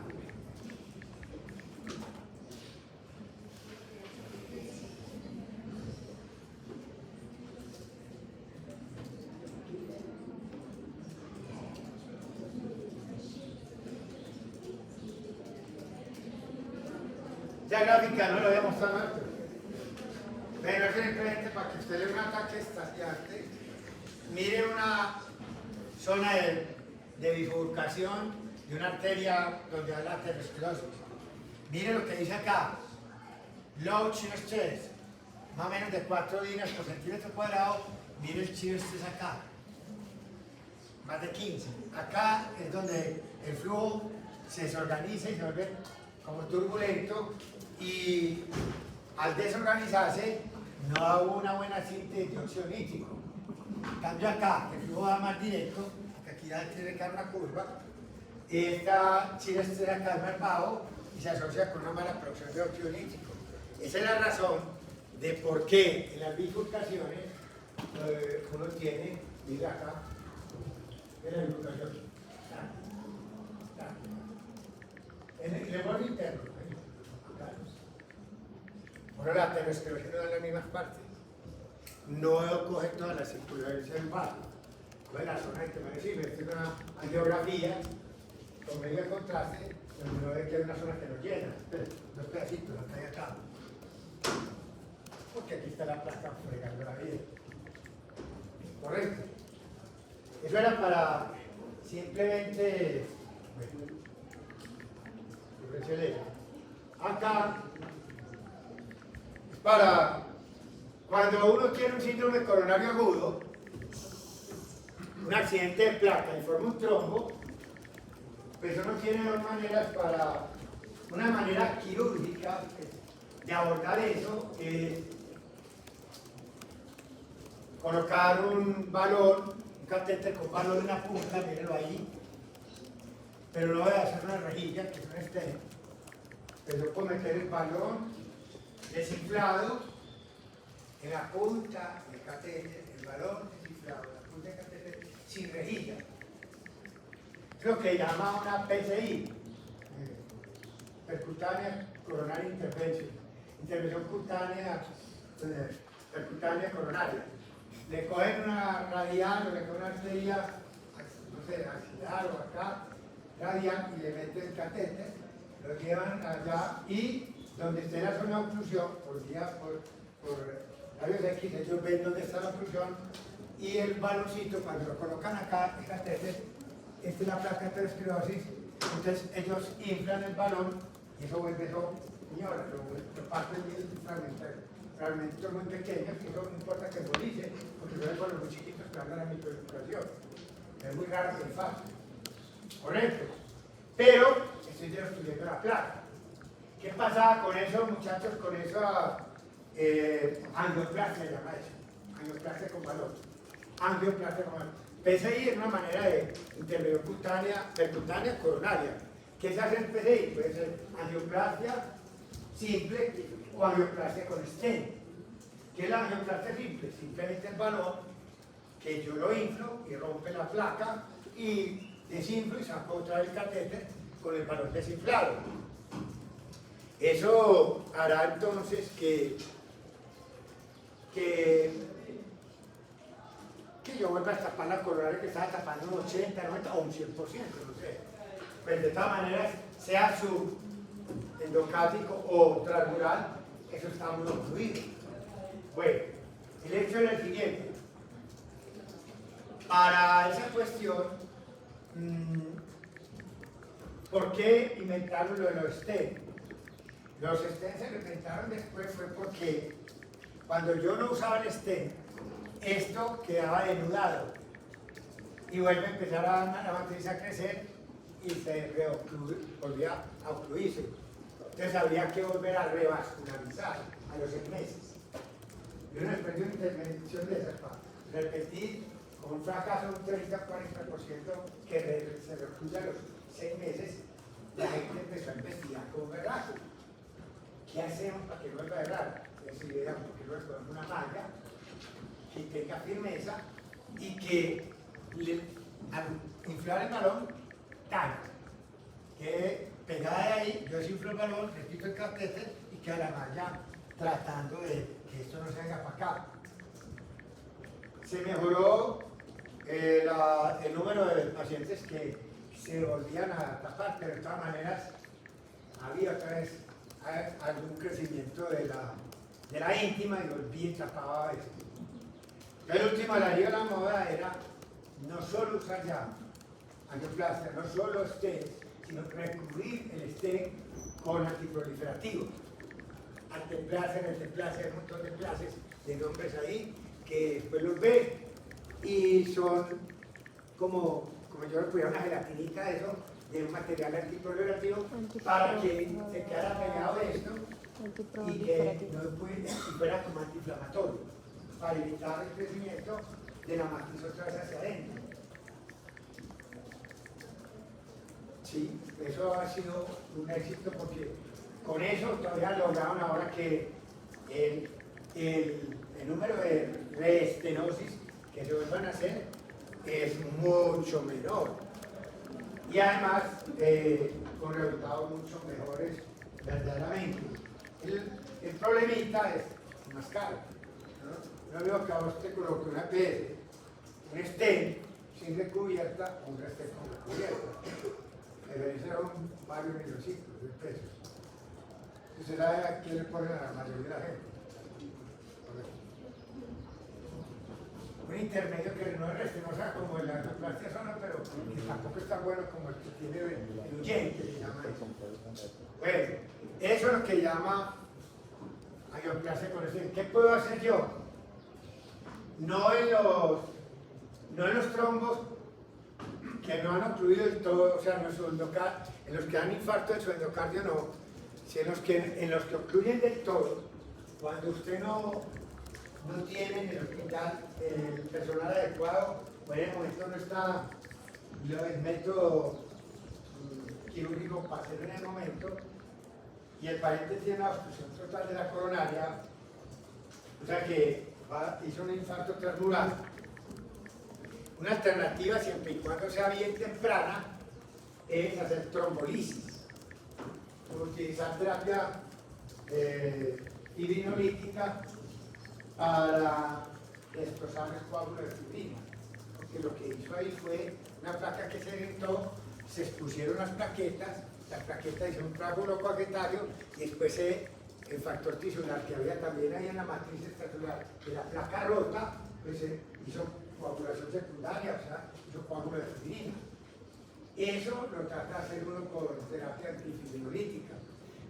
Ya gráfica no lo había mostrado antes, pero es simplemente para que usted le dé un ataque estaciante, mire una zona de bifurcación de una arteria donde hay la aterosclerosis. Mire lo que dice acá, low shear stress, más o menos de 4 libras por centímetro cuadrado. Mire el shear stress acá, más de 15. Acá es donde el flujo se desorganiza y se vuelve como turbulento, y al desorganizarse no da una buena síntesis de óxido nítrico. En cambio acá, que el flujo va más directo, que aquí ya tiene que dar una curva, esta chile acá es más bajo y se asocia con una mala producción de óxido nítrico. Esa es la razón de por qué en las bifurcaciones uno tiene, mira acá, en la bifurcación, en el borde interno, acá. Ahora la aterosclerosis no da las mismas partes, no coge toda la circunferencia del vaso, coge la zona que me decís, me tiene una angiografía con medio de contraste, donde uno ve que hay una zona que no llena, dos pedacitos, la que hay acá, porque aquí está la placa fregando la vida. Correcto. Eso era para simplemente, acá es para cuando uno tiene un síndrome coronario agudo, un accidente de placa y forma un trombo, pues uno tiene dos maneras para, una manera quirúrgica de abordar eso, es colocar un balón, un catéter con balón en una punta, mírenlo ahí, pero no voy a hacer una rejilla, que es un stent, pero yo puedo meter el balón desinflado en la punta del catéter, el balón desinflado en la punta del catéter, sin rejilla. Es lo que llama una PCI, percutánea coronary intervention. intervención cutánea, percutánea coronaria. Le cogen una radial o le cogen una arteria, no sé, axilar o acá, radial, y le meten el catéter, lo llevan allá y donde esté la zona de obstrucción, por rayos X, ellos ven dónde está la obstrucción y el baloncito, cuando lo colocan acá, el catéter, esta es la placa de aterosclerosis, entonces ellos inflan el balón y eso vuelve eso, señora, lo parten en fragmentos muy pequeños y eso no importa que embolice, porque son con los muy chiquitos que andan a microinflación. Es muy raro que es fácil. Correcto. Pero estoy destruyendo la placa. ¿Qué pasaba con eso, muchachos? Con esa angioplastia, se llama eso. Angioplastia con balón. Angioplastia con balón. PCI es una manera de intervención cutánea, percutánea coronaria. ¿Qué se hace en PCI? Puede ser angioplastia simple o angioplastia con stent. ¿Qué es la angioplastia simple? Simplemente el balón que yo lo inflo y rompe la placa y desinflo y saco otra vez el catéter con el balón desinflado. Eso hará entonces que yo vuelva a tapar la coronaria que estaba tapando un 80, 90 o un 100%, no sé. Pues de todas maneras, sea subendocárdico o transmural, eso está muy obstruido. Bueno, el hecho es el siguiente. Para esa cuestión, ¿por qué inventaron lo de los stents? Los stents se inventaron después fue porque cuando yo no usaba el stent, esto quedaba denudado y vuelve a empezar la matriz a crecer y se volvía a ocluirse. Entonces habría que volver a revascularizar a los 6 meses. Yo no después de una intervención de esas para repetir con un fracaso de un 30-40% que se recluya a los 6 meses, la gente empezó a investigar como berraco. ¿Qué hacemos para que no vuelva a errar? Es decir, porque no es con una malla que tenga firmeza y que al inflar el balón, tal, que pegada de ahí, yo desinflo el balón, repito el catéter y queda la malla tratando de que esto no se venga para acá. Se mejoró el número de pacientes que se volvían a tapar, pero de todas maneras había otra vez algún crecimiento de la íntima y volví y tapaba esto. El último alario de la moda era no solo usar ya angioplastia, no solo stent, sino recubrir el stent con antiproliferativo. Alteplase, hay un montón de clases de nombres ahí que después los ve y son como yo le pusiera una gelatinita de eso, de un material antiproliferativo para que se quedara pegado esto y que no fuera como antiinflamatorio, para evitar el crecimiento de la matriz otra vez hacia adentro. Sí, eso ha sido un éxito porque con eso todavía lograron ahora que el número de reestenosis que se vuelvan a hacer es mucho menor y además con resultados mucho mejores verdaderamente. El problemita es más caro, ¿no? No veo que a vos te coloque una PS, un stent sin recubierta o un stent con recubierta. Realizaron varios milloncitos de pesos. ¿Usted sabe a quién le ponen a la mayoría de la gente? Un intermedio que no es restenosa como la angioplastia zona, pero que tampoco es tan bueno como el que tiene el huyente, se llama eso. Bueno, eso es lo que llama angioplastia con el. ¿Qué puedo hacer yo? No en los trombos que no han obstruido del todo, o sea, en los que dan infarto del subendocardio no, sino en los que ocluyen del todo, cuando usted no tiene en el hospital el personal adecuado, o en el momento no está el método quirúrgico para hacerlo en el momento, y el paciente tiene una obstrucción total de la coronaria, o sea que hizo un infarto transmural. Una alternativa, siempre y cuando sea bien temprana, es hacer trombolisis, utilizar terapia fibrinolítica para destrozar el coágulo de fibrina. Porque lo que hizo ahí fue una placa que se dentó, se expusieron las plaquetas hicieron un coágulo coagulatario y después el factor tisular que había también ahí en la matriz extracelular de la placa rota, pues se hizo coagulación secundaria, o sea, hizo coágulo de fibrina. Eso lo trata de hacer uno con terapia antifibrinolítica.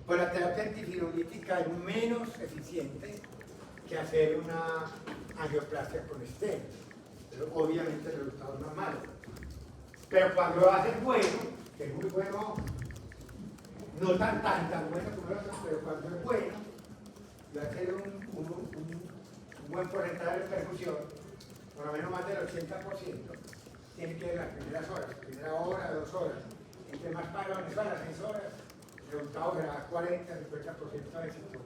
Pues la terapia antifibrinolítica es menos eficiente que hacer una angioplastia con stent, pero obviamente el resultado no es malo. Pero cuando lo hace bueno, que es muy bueno, no tan bueno como el otro, pero cuando es bueno, va a tener un buen porcentaje de perfusión, por lo menos más del 80%, tiene que ver las primeras horas, primera hora, 2 horas. Entre más parones van las 6 horas, el resultado será 40-50% de éxito.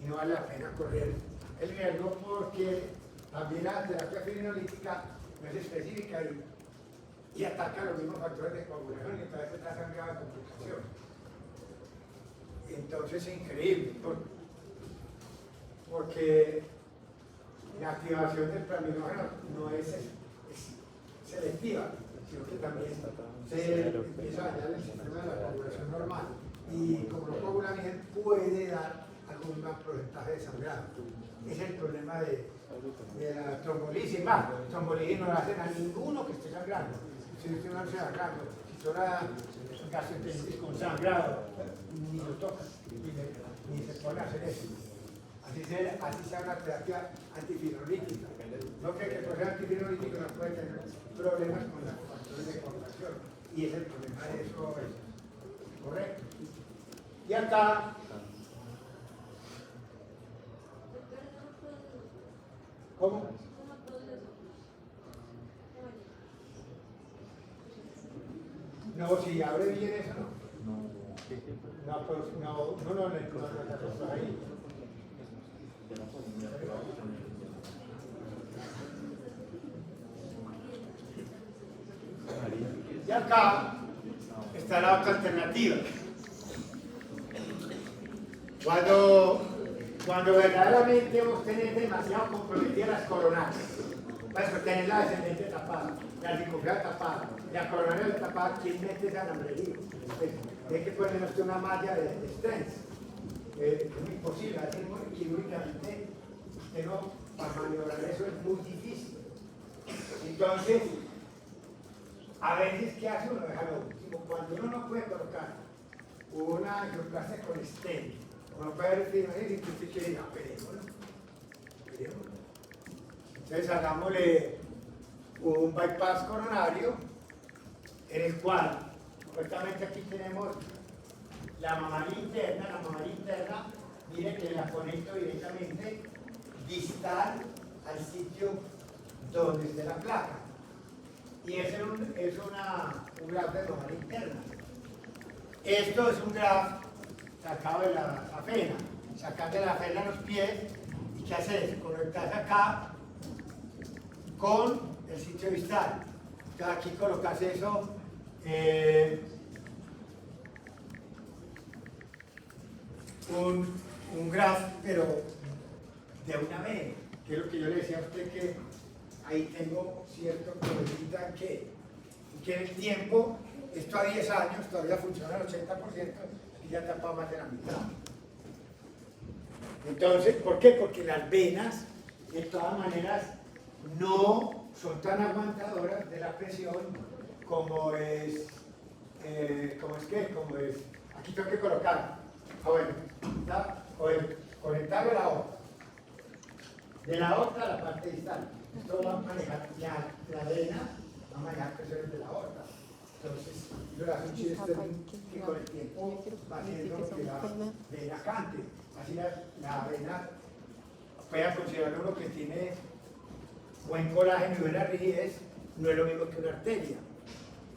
Y no vale la pena correr el riesgo porque también la terapia fibrinolítica no es específica y ataca los mismos factores de coagulación y entonces está sangrado de complicación. Entonces es increíble porque la activación del plasminógeno no es selectiva, sino que también se empieza a dañar el sistema de la coagulación normal y como no coagula bien puede dar algún más porcentaje de sangrado. Ese es el problema de la trombolisis. Más, trombolisis no la hacen a ninguno que esté sangrando. Si usted no está sangrando, si sola gastroenteritis con sangrado, ni lo toca, ni se pone a hacer eso. Así sea una terapia antifibrinolítica. No cree que por ser antifibrinolítico no puede tener problemas con los factores de coagulación. Y ese es el problema de eso. ¿Correcto? Y acá, ¿cómo? No, si abre bien eso, no. No, pues, no, ahí. Y acá está la otra alternativa. Cuando verdaderamente vos tenés demasiado comprometidas las coronarias, pues tenés la descendente tapada, la articular tapada, la coronaria tapada, ¿quién mete esa alambrerilla? Pues, hay que ponernos una malla de stents. Es imposible, hacer quirúrgicamente, pero para maniobrar eso es muy difícil. Entonces, a veces, ¿qué hace uno? Deja lo último. Cuando uno no puede colocar una angioplastia con stent, uno puede ver el y usted quiere ir a perémoslo. Entonces, hagámosle un bypass coronario en el cual, supuestamente aquí tenemos la mamaria interna, mire que la conecto directamente distal al sitio donde esté la placa. Y ese es un graf de mamaria interna. Esto es un graf sacado de la afena, sacas de la afena los pies, ¿y qué haces? Conectas acá con el sitio distal. Entonces aquí colocas eso, un graf, pero de una vez, que es lo que yo le decía a usted, que ahí tengo cierto problemita que en el tiempo, esto a 10 años todavía funciona al 80%, y ya tapa más de la mitad. Entonces, ¿por qué? Porque las venas, de todas maneras, no son tan aguantadoras de la presión como es, aquí tengo que colocar, conectarlo a la aorta, de la aorta a la parte distal. Esto va a manejar la vena, va a manejar presiones de la aorta. Entonces, yo le hago un chiste que con el tiempo va haciendo que la vena cante. Así la vena pueda considerar uno que tiene buen colágeno y buena rigidez, no es lo mismo que una arteria.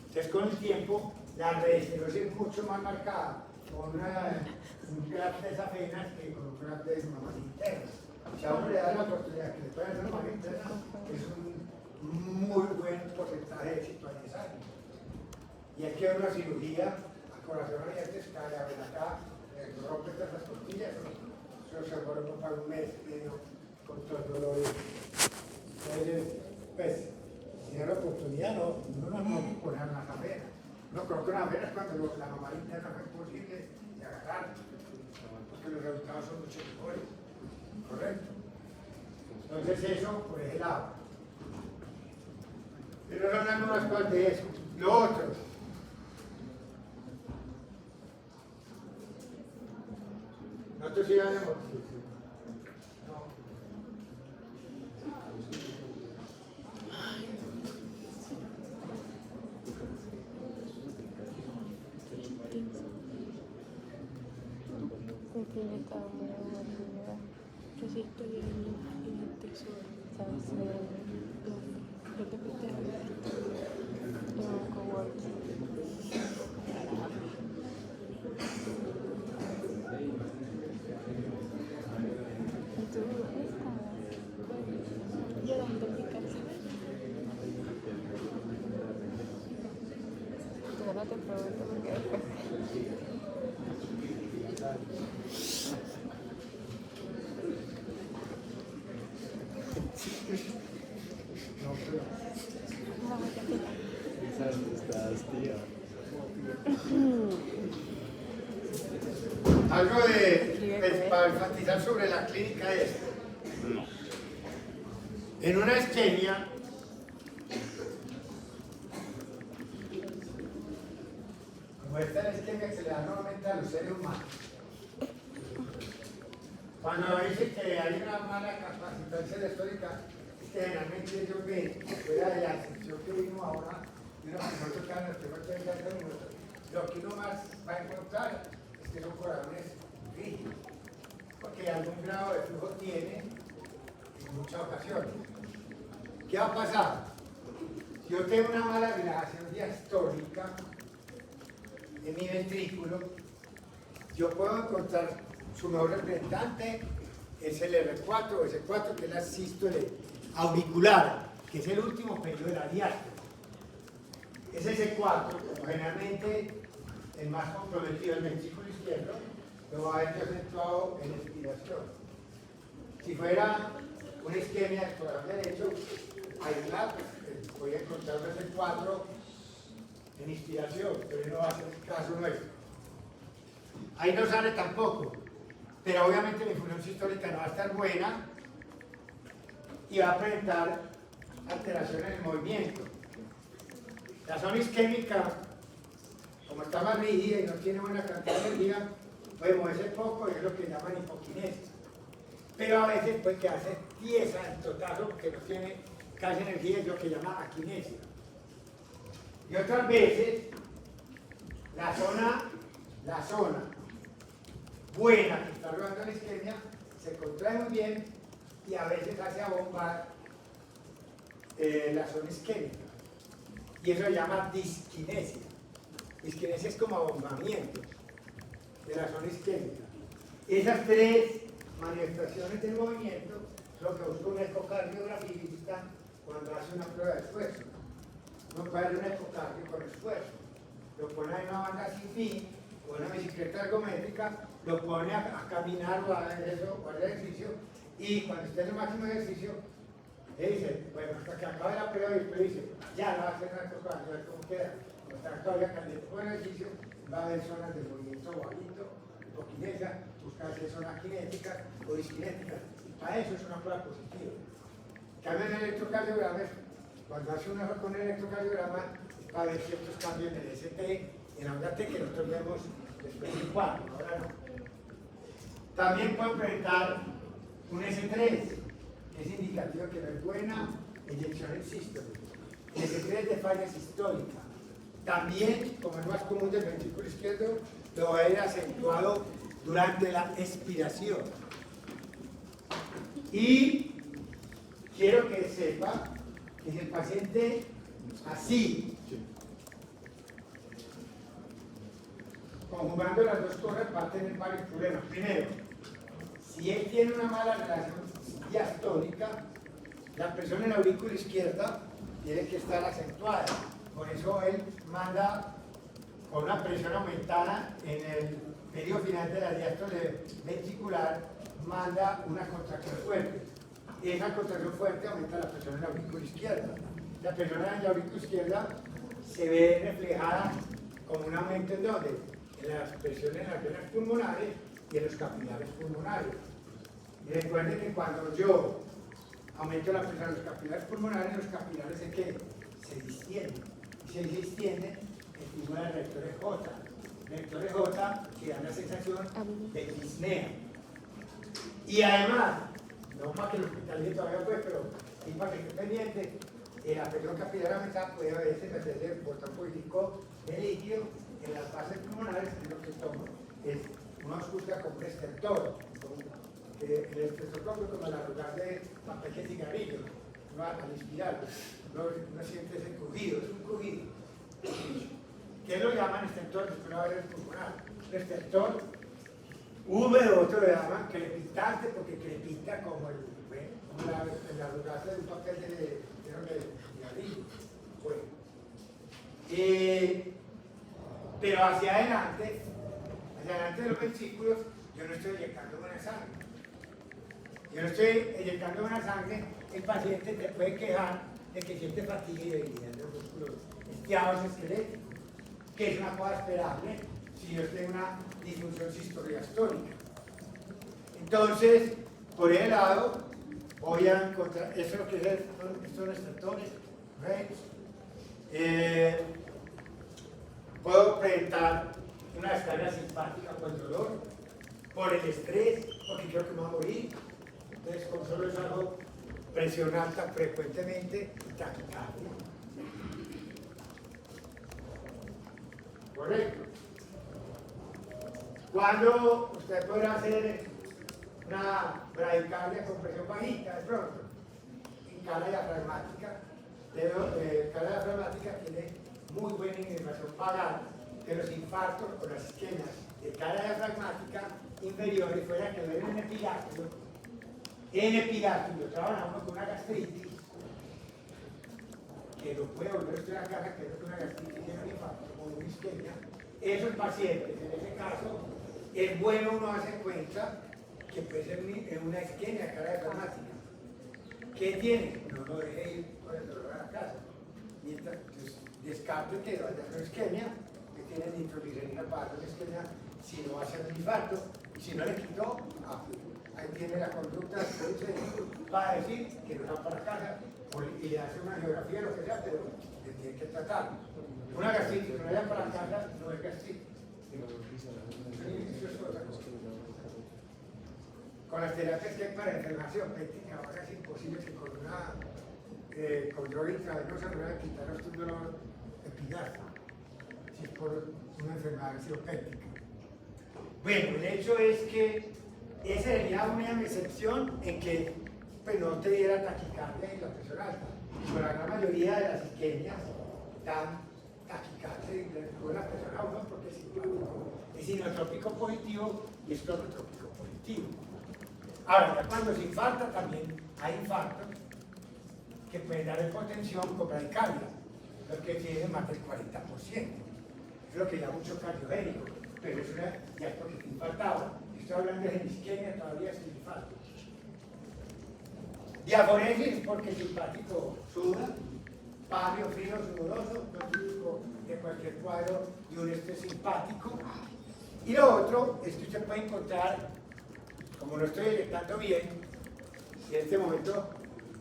Entonces, con el tiempo, la restenosis es mucho más marcada con un graf de esas venas que con un graf de mamaria interna. Si a uno le da la oportunidad que le puedan hacer mamaria interna, es un muy buen porcentaje de éxito a 10 años. Y hay que ver una cirugía a corazón abierto, cae la vena acá, rompe todas las costillas, nosotros se fueron para un mes medio con todo el dolor. Entonces, pues, si era la oportunidad, no nos vamos a poner una carrera. No creo que una vez cuando la mamá interna fue imposible de agarrar, porque los resultados son mucho mejores. ¿Correcto? Entonces eso por ese lado. Pero no hablamos más cosas de eso. Lo otro. Nosotros sí ganamos. No. El primer estaba muy aburrida. Yo sí estoy en el tesoro, ¿sabes? Lo que me tengo en un coworking. ¿Y tú dónde estabas? Llorando en mi casa. Yo no te pregunto porque después. ¿Dónde estás, tía? Algo de para enfatizar sobre la clínica es, en una isquemia, como esta es la isquemia que se le da normalmente a los seres humanos, cuando dicen que hay una mala capacitancia histórica, es que generalmente ellos ven, fuera de la excepción que vimos ahora, de unos minutos cada los primeros 30 minutos, lo que uno más va a encontrar es que son corazones rígidos, porque algún grado de flujo tiene en muchas ocasiones. ¿Qué va a pasar? Si yo tengo una mala relajación diastólica en mi ventrículo, yo puedo encontrar su mejor representante, es el R4 o S4, que es la sístole auricular, que es el último periodo de la diástole. Ese S4, como generalmente el más comprometido del ventrículo izquierdo, lo va a ver acentuado en expiración. Si fuera una isquemia del corazón derecho, aislada, pues, voy a encontrar un S4 en inspiración, pero no va a ser el caso nuestro. Ahí no sale tampoco, pero obviamente mi función sistólica no va a estar buena y va a presentar alteraciones en el movimiento. La zona isquémica, como está más rígida y no tiene buena cantidad de energía, puede moverse poco y es lo que llaman hipoquinesia. Pero a veces puede quedarse tiesa en totazo porque no tiene casi energía, es lo que llama aquinesia. Y otras veces, la zona buena que está rodeando la isquemia se contrae muy bien y a veces hace abombar la zona isquémica. Y eso se llama disquinesia. Disquinesia es como abombamiento de la zona isquémica. Esas tres manifestaciones del movimiento es lo que busca un ecocardiografista cuando hace una prueba de esfuerzo. No puede hacer un ecocardio con esfuerzo. Lo pone en una banda sin fin, o en una bicicleta ergométrica, lo pone a caminar o a hacer ejercicio, y cuando esté en el máximo ejercicio, él dice, bueno, hasta que acabe la prueba y después dice, ya no va a hacer una ecocardio, a ver cómo queda. Cuando está todavía caliente por el ejercicio, va a haber zonas de movimiento bajito, hipoquinesia, buscar hacer zonas cinéticas o discinéticas. Y para eso es una prueba positiva. Cambio en el electrocardiograma, cuando hace una con el electrocardiograma, es para ver ciertos cambios en el ST, en la onda T que nosotros vemos después del cuadro, ahora no. También pueden presentar un S3, que es indicativo que no es buena eyección en sístole. El S3 de falla sistólica. También, como es más común del ventrículo izquierdo, lo va a ir acentuado durante la expiración. Y quiero que sepa que si el paciente así, conjugando las dos cosas, va a tener varios problemas. Primero, si él tiene una mala relación diastólica, la presión en la aurícula izquierda tiene que estar acentuada. Por eso él manda con una presión aumentada en el periodo final de la diástole ventricular, manda una contracción fuerte. Esa contracción fuerte aumenta la presión en la aurícula izquierda. La presión en la aurícula izquierda se ve reflejada como un aumento en donde, en las presiones en las venas pulmonares y en los capilares pulmonares. Y recuerden que cuando yo aumento la presión en los capilares pulmonares, los capilares se distienden. Y se distienden, estimula el rector J. El rector J que da la sensación de disnea. Y además, no para que lo hospitalice todavía pues, pero sí para que esté pendiente, la presión capilar aumentada puede a veces hacerse botar un poquitico de líquido en las bases pulmonares, que es lo que tomo. Uno busca como un estertor, el estertor como el arrugar de papel de cigarrillo, uno al inspirarlo, uno siente ese crujido, es un crujido. ¿Qué lo llaman estertor? Después va a ver el pulmonar. El estertor húmedo, otro le llaman crepitante, porque crepita como el arrugarse de un papel de cigarrillo. Bueno. Pero hacia adelante de los ventrículos, yo no estoy inyectando buena sangre. Yo no estoy inyectando buena sangre, el paciente te puede quejar de que siente fatiga y debilidad de los músculos estiados esqueléticos, que es una cosa esperable si yo tengo una disfunción sistoliastólica. Entonces, por ese lado, voy a encontrar, eso es lo que es estos estertores, puedo presentar una descarga simpática por el dolor, por el estrés, porque creo que me voy a morir. Entonces, con solo eso hago presión alta frecuentemente y taquicardia. Correcto. Cuando usted podrá hacer una bradicardia con presión bajita de pronto, en cala diafragmática, cala diafragmática tiene muy buena innervación vagal de los infartos o las isquemias de cala diafragmática inferior y fuera que ven en epigastrio trabajamos con una gastritis que lo puede volver usted a la casa, que es una gastritis en un infarto o una isquemia. Esos pacientes, en ese caso, es bueno uno darse cuenta que puede ser una isquemia de cala diafragmática. ¿Qué tiene? No lo deje ir con el dolor a la casa. Mientras descarte que vaya a ser isquemia, que tiene nitroglicerina para hacer isquemia, si no va a ser un infarto, y si no le quitó, ahí tiene la conducta para decir que no va para casa y le hace una geografía, lo que sea, pero le tiene que tratar. Una gastritis que no vaya para casa no es gastritis. Eso es otra cosa. Con las terapias que hay para inflamación péptica, ahora es imposible que con droga intravenosa no vayan a quitar un dolor epigastrio, si es por una enfermedad péptica. Bueno, el hecho es que esa sería una excepción en que pues, no te diera taquicardia y la presión alta. Pero la gran mayoría de las isquemias dan taquicardia y la presión alta porque es simpático. Es inotrópico positivo y es clorotrópico positivo. Ahora, ya cuando se infarta también hay infartos que pueden dar hipotensión con bradicardia, porque tiene más del 40%. Es lo que llama mucho cardiogénico, pero es ya es porque está infartado. Estoy hablando de isquemia, todavía es un infarto. Diaforesis porque el simpático suda, pálido, frío, sudoroso, no típico de cualquier cuadro de un estrés simpático. Y lo otro es que usted puede encontrar, como no estoy inyectando bien, y en este momento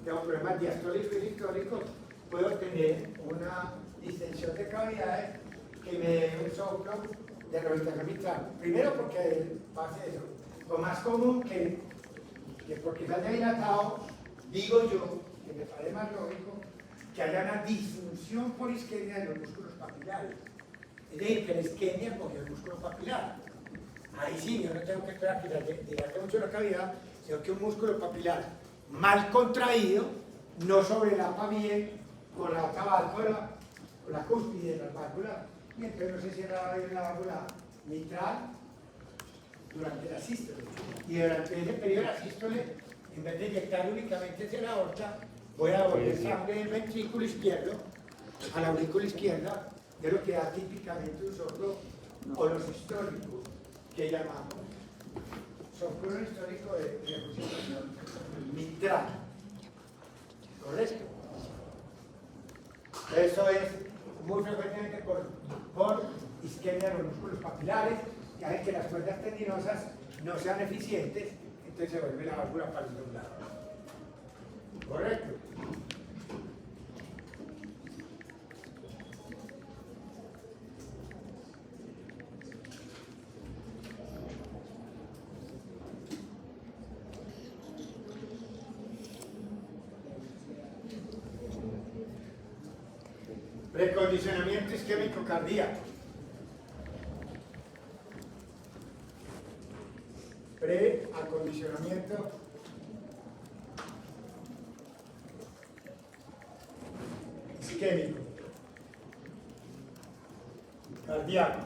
tengo problemas diastólicos y sistólicos, puedo tener una distensión de cavidades que me dé un soplo de rehabilitación mitral. Primero porque pasa eso. Lo más común que porque se haya dilatado, digo yo, que me parece más lógico, que haya una disfunción por isquemia de los músculos papilares. Es decir, que la isquemia cogió el músculo papilar. Ahí sí, yo no tengo que esperar que dilate mucho la cavidad, sino que un músculo papilar mal contraído no sobrelapa bien con la otra válvula, con la cúspide de la válvula, y entonces no se cierra bien la válvula mitral durante la sístole. Y durante ese periodo de la sístole, en vez de inyectar únicamente hacia la aorta, voy a volver sangre del ventrículo izquierdo a la aurícula izquierda, de lo que da típicamente un soplo holosistólico, que llamamos subclúster histórico de reconstitución mitral. ¿Correcto? Eso es muy frecuentemente por isquemia de los músculos papilares, que hacen que las cuerdas tendinosas no sean eficientes, entonces se vuelve la válvula para el otro lado. ¿Correcto? Recondicionamiento isquémico cardíaco. Preacondicionamiento isquémico cardíaco.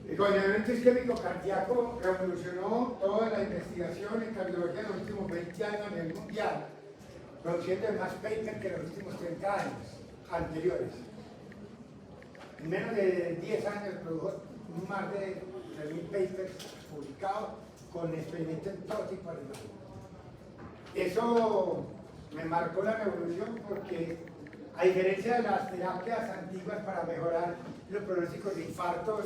El condicionamiento isquémico cardíaco revolucionó toda la investigación en cardiología en los últimos 20 años a nivel mundial, produciendo más papers que los últimos 30 años anteriores. En menos de 10 años produjo más de 3.000 papers publicados con experimentos en todo tipo de animales. Eso me marcó la revolución porque, a diferencia de las terapias antiguas para mejorar los pronósticos de infartos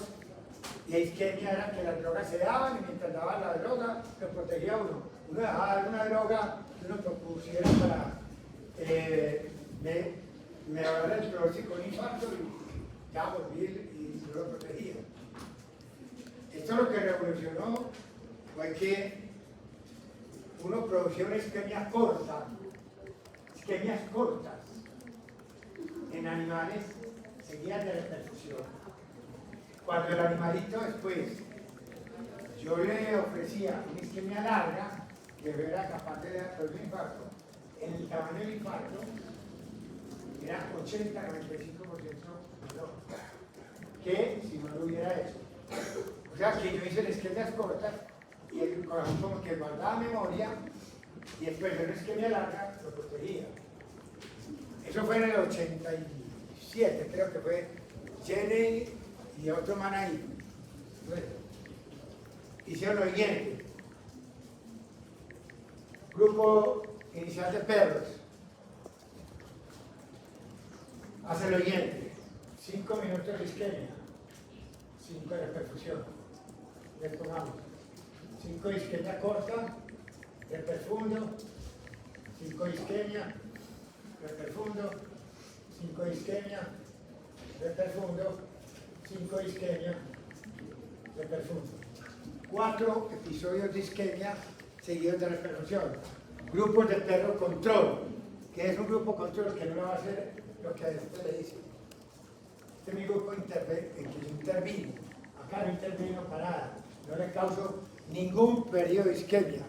y de isquemia, era que las drogas se daban y mientras daban la droga lo protegía uno. Uno dejaba de dar una droga que uno propusiera para mejorar el pronóstico de un infarto y ya morir y no lo protegía. Esto lo que revolucionó fue que uno producía una isquemia corta, isquemias cortas en animales seguidas de reperfusión. Cuando el animalito después yo le ofrecía una isquemia larga, que era capaz de dar un infarto, el tamaño del infarto era 80-95% menor que si no lo hubiera hecho. O sea que yo hice las isquemias cortas y el corazón como que guardaba memoria y después de una isquemia larga lo protegía. Eso fue en el 87, creo que fue Jenny y otro man ahí. Bueno, hicieron lo siguiente. Grupo inicial de perros. Hace lo siguiente. 5 minutos de isquemia. 5 de reperfusión. Les tomamos 5 de isquemia corta, reperfundo, 5 de isquemia, reperfundo, 5 de isquemia, reperfundo, 5 de isquemia, reperfundo. 4 episodios de isquemia seguidos de reperfusión. Grupos de perro control, que es un grupo control que no va a hacer lo que a este le dice. Este es mi grupo en que yo intervino. Acá no intervino para nada. No le causo ningún periodo de isquemia.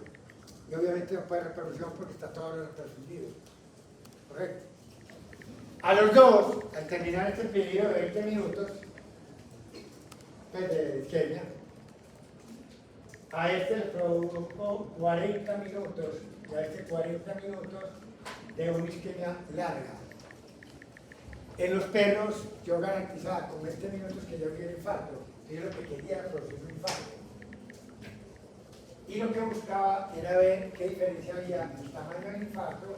Y obviamente no puede reperfusión porque está todo reperfundido. ¿Correcto? A los dos, al terminar este periodo de 20 minutos pues, de isquemia, a este le produjo 40 minutos, y a este 40 minutos de una isquemia larga. En los perros yo garantizaba con 20 minutos que yo vi el infarto. Yo lo que quería era producir un infarto. Y lo que buscaba era ver qué diferencia había en el tamaño del infarto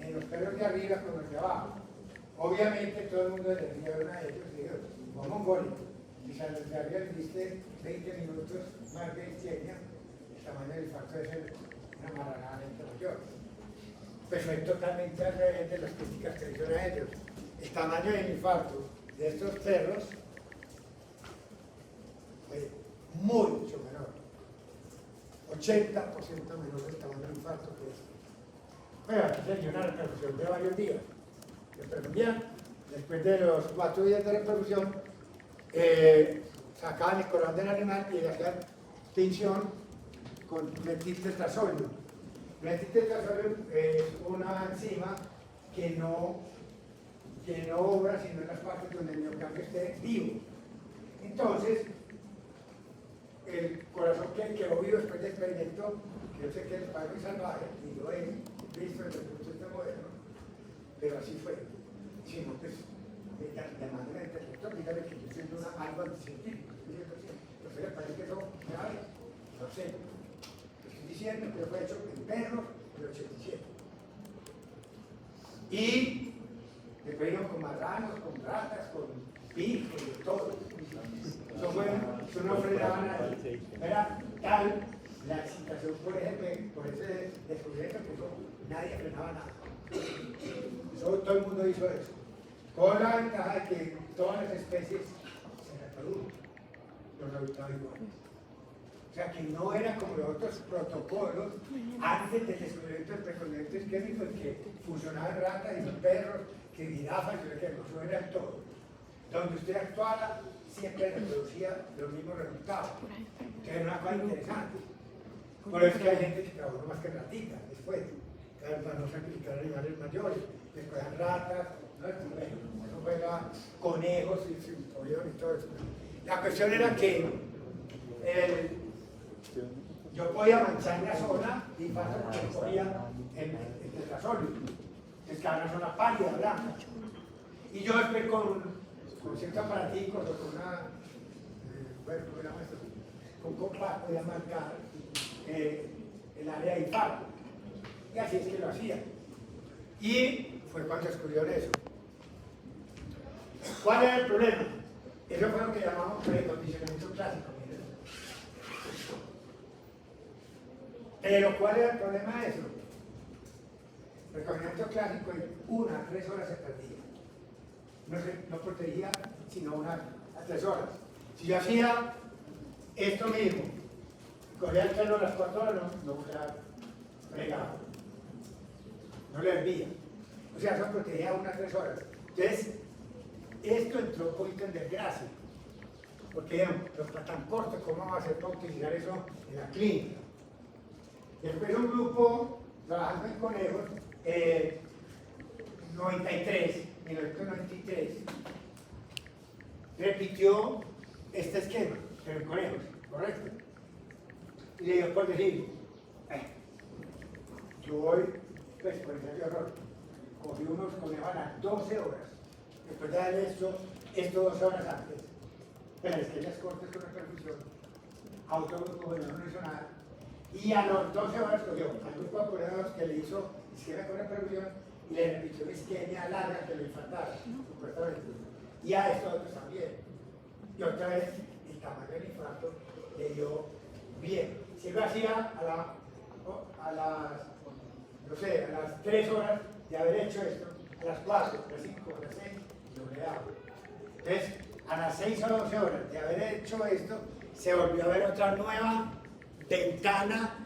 en los perros de arriba con los de abajo. Obviamente todo el mundo decía a uno de ellos, dijo, como mongólico, si a los de arriba les diste 20 minutos más de isquemia, el tamaño del infarto debe ser una marranadamente mayor. Pues fue totalmente al revés de las críticas que le hicieron a ellos. El tamaño del infarto de estos perros fue mucho menor. 80% menor del tamaño del infarto que este. Bueno, aquí se dio una repercusión de varios días. Repercutían, después de los 4 días de repercusión, sacaban el corazón del animal y le hacían tinción con metiltetrazolio. Metiltetrazolio es una enzima que no obra sino en las partes donde el miocardio esté vivo. Entonces, el corazón que quedó vivo después del experimento, que yo sé que es padre salvaje, y lo he visto desde el punto de vista moderno, pero así fue. Si no, pues, llamando al interceptor, dígale que yo soy algo anticientífico, estoy diciendo así, pero soy el no sé. Estoy diciendo que fue hecho en perros en el 87. Y después iban con marranos, con ratas, con pijos, de todo. Eso no frenaba nadie. Era tal la excitación por ese descubrimiento que nadie frenaba nada. Todo el mundo hizo eso. Con la ventaja de que todas las especies se reproducen, los resultados iguales. O sea que no era como los otros protocolos antes del descubrimiento del precondicionamiento isquémico en que funcionaban ratas y los perros, que jirafas, que eso era el todo. Donde usted actuara siempre reproducía los mismos resultados. Entonces era una cosa interesante. Por eso es que hay gente que trabajó más que ratitas después, para no sacrificar animales mayores. Después eran ratas, ¿no? Eso fuera conejos y todo eso. La cuestión era que yo podía manchar la zona y pasar porque cogía el tetrasóleo. Es que era una zona pálida, blanca. Y yo después con ciertos aparaticos o con una, bueno, ¿cómo se llama esto? Con compás podía marcar el área de impacto. Y así es que lo hacía. Y fue cuando descubrieron eso. ¿Cuál era el problema? Eso fue lo que llamamos precondicionamiento clásico. Miren. Pero ¿cuál era el problema de eso? El precondicionamiento clásico en 1 a 3 horas se perdía. No protegía sino 1 a 3 horas. Si yo hacía esto mismo, cogía el pelo a las 4 horas, no quedaba fregado. No le hervía. O sea, eso protegía 1 a 3 horas. Entonces, esto entró un poquito en desgracia. Porque los tan cortos, ¿cómo vamos a hacer para utilizar eso en la clínica? Después un grupo trabajando en conejos, 1993, repitió este esquema, pero en conejos, ¿correcto? Y le dio por decir, yo voy, pues por ejemplo, error, cogí unos conejos a las 12 horas, después de dar esto 2 horas antes, pero es que las cortes con la perfusión, autogrupo, no hizo nada, y a las 12 horas cogió al grupo de conejos que le hizo isquemia con la perfusión y le repitió una isquemia larga que le faltaba, supuestamente, y a estos otros también. Y otra vez el tamaño del infarto le dio bien. Si lo hacía a las 3 horas de haber hecho esto, a las 4, a las 5, a las 6, yo le daba. Entonces, a las 6 o 12 horas de haber hecho esto, se volvió a ver otra nueva ventana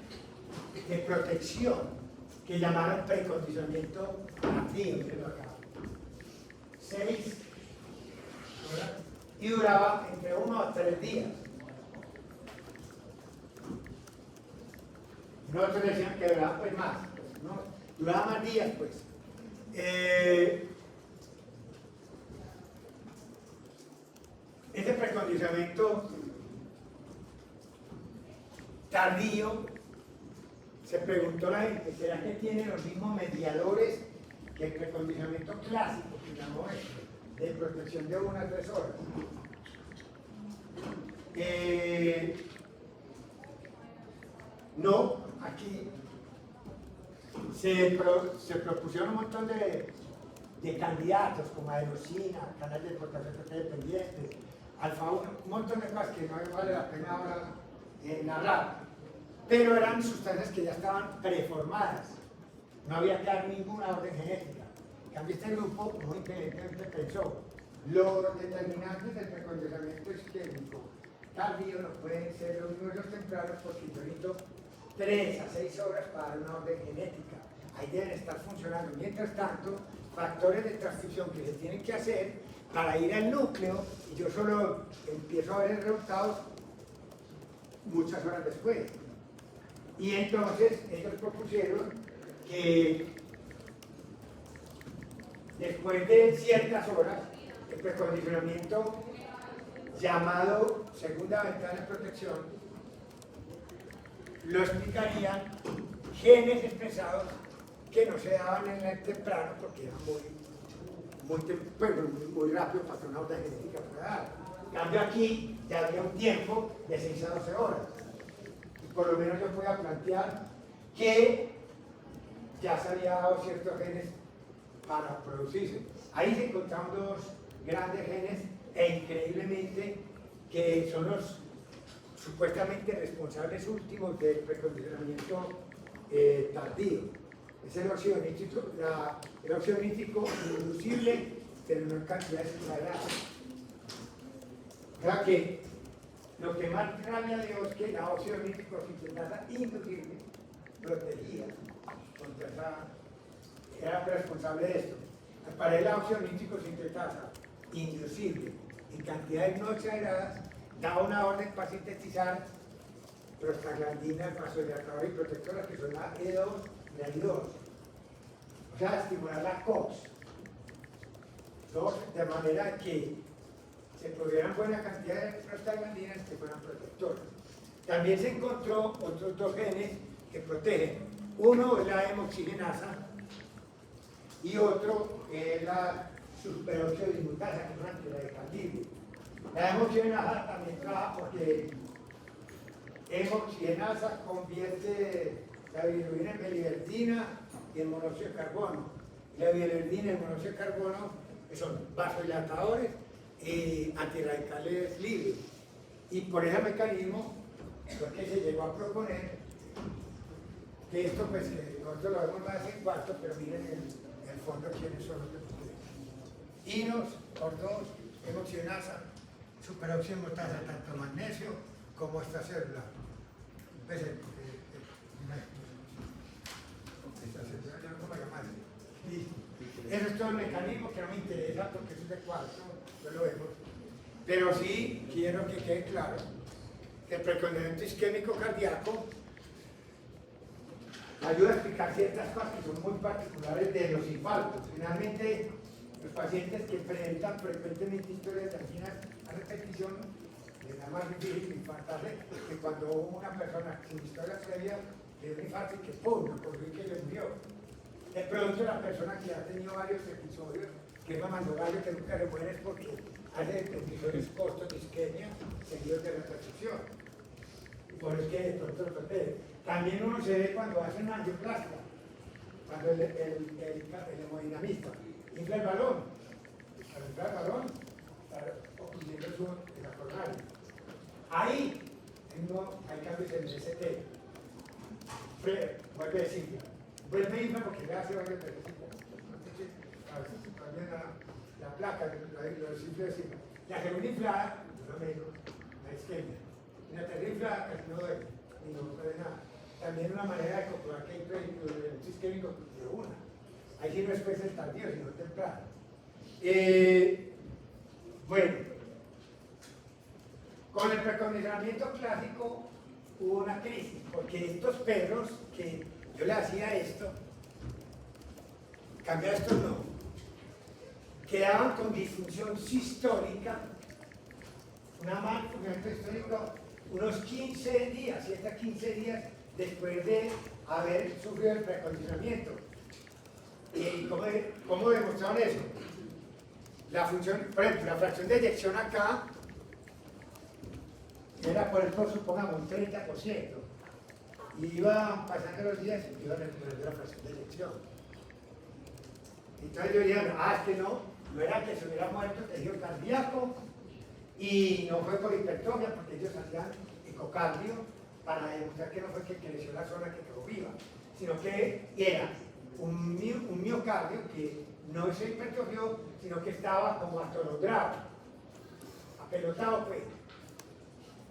de protección que llamaron precondicionamiento activo, que lo acá. 6 horas y duraba entre 1 a 3 días. Nosotros decíamos que duraba pues más, ¿no? Duraba más días pues. Este precondicionamiento tardío, se preguntó la gente, ¿será que tiene los mismos mediadores que el precondicionamiento clásico, que llamó esto, de protección de 1 a 3 horas? No, aquí se propusieron un montón de candidatos como adenosina, canales de potasio dependientes, alfa-1, un montón de cosas que no vale la pena ahora narrar, pero eran sustancias que ya estaban preformadas, no había que dar ninguna orden genética. En cambio, este grupo muy inteligentemente pensó, los determinantes del precondicionamiento isquémico tardío no pueden ser los mismos los tempranos porque yo necesito 3 a 6 horas para dar una orden genética. Ahí deben estar funcionando. Mientras tanto, factores de transcripción que se tienen que hacer para ir al núcleo y yo solo empiezo a ver el resultado muchas horas después. Y entonces ellos propusieron que después de ciertas horas el precondicionamiento llamado segunda ventana de protección lo explicarían genes expresados que no se daban en el temprano porque eran muy rápido para que una orden genética fuera dada. En cambio aquí ya había un tiempo de 6 a 12 horas. por lo menos yo pueda plantear que ya se había dado ciertos genes para producirse. Ahí se encontraron dos grandes genes e increíblemente que son los supuestamente responsables últimos del precondicionamiento tardío. Es el óxido nítrico inducible, pero no en cantidades cuadradas. O sea que lo que más rabia dio es que la óxido nítrico sintetasa inducible protegía contra esa, era responsable de esto. Para el óxido nítrico sintetasa inducible en cantidades no exageradas da una orden para sintetizar prostaglandinas, vasodilatadores y protectoras que son la E2 y la I2. O sea, estimular la COX. De manera que se produjeran buena cantidad de prostaglandinas que fueran protectoras. También se encontró otros dos genes que protegen. Uno es la hemoxigenasa y otro es la superóxido dismutasa, que es una antirradicallibre. La hemoxigenasa también trabaja porque hemoxigenasa convierte la bilirrubina en biliverdina y en monóxido de carbono. Y la bilirrubina y el monóxido de carbono, que son vasodilatadores y antirradicales libres. Y por ese mecanismo fue que se llegó a proponer que esto, pues, nosotros lo vemos más en cuarto, pero miren en el fondo quiénes son los que protegen. Inos, ordos, hemoxigenasa, superóxido dismutasa, tanto magnesio como esta célula. Pues, ¿cómo llamarse? Listo. Eso es todo el mecanismo que no me interesa porque eso es de cuarto, no lo vemos. Pero sí quiero que quede claro que el precondicionamiento isquémico cardíaco ayuda a explicar ciertas cosas que son muy particulares de los infartos. Finalmente, los pacientes que presentan frecuentemente historias de anginas a repetición, les da más difícil infartarse que cuando una persona sin historia previa le dio un infarto y que ¡pum!, por fin que le murió. De pronto la persona que ha tenido varios episodios, que es mamandrogallo, que nunca le muere, es porque hace episodios cortos de isquemia seguidos de repercusión. Por eso es que de pronto lo protege. También uno se ve cuando hace una angioplastia, cuando el hemodinamista infla el balón. Al inflar el balón, está ocurriendo el sumo de la coronaria. Ahí hay cambios en el ST. Vuelve a decir, vuelve a inflar porque le hace varios pedacitos. Entonces, a veces se cambia la placa, lo simple decir. La segunda inflada, no menos, la isquemia. Y la tercera inflada casi no duele, ni no duele nada. También una manera de comprobar que hay predominio isquémico de una. Ahí sí no es pues el tardío, sino temprano. Bueno, con el precondicionamiento clásico hubo una crisis, porque estos perros que yo le hacía esto, cambiar esto no, quedaban con disfunción sistólica, una mal funcionamiento histórico, unos 15 días, 7 a 15 días después de haber sufrido el precondicionamiento. ¿Y cómo demostraron eso? La función, por ejemplo, la fracción de eyección acá era, por ejemplo, supongamos un 30%. Y iban pasando los días y iban recuperando la fracción de eyección. Entonces yo diría, es que no era que se hubiera muerto tejido cardíaco y no fue por hipertrofia, porque ellos hacían ecocardio para demostrar que no fue que creció la zona que quedó viva, sino que era un miocardio que no se hipertrofió, sino que estaba como atolondrado, apelotado pues.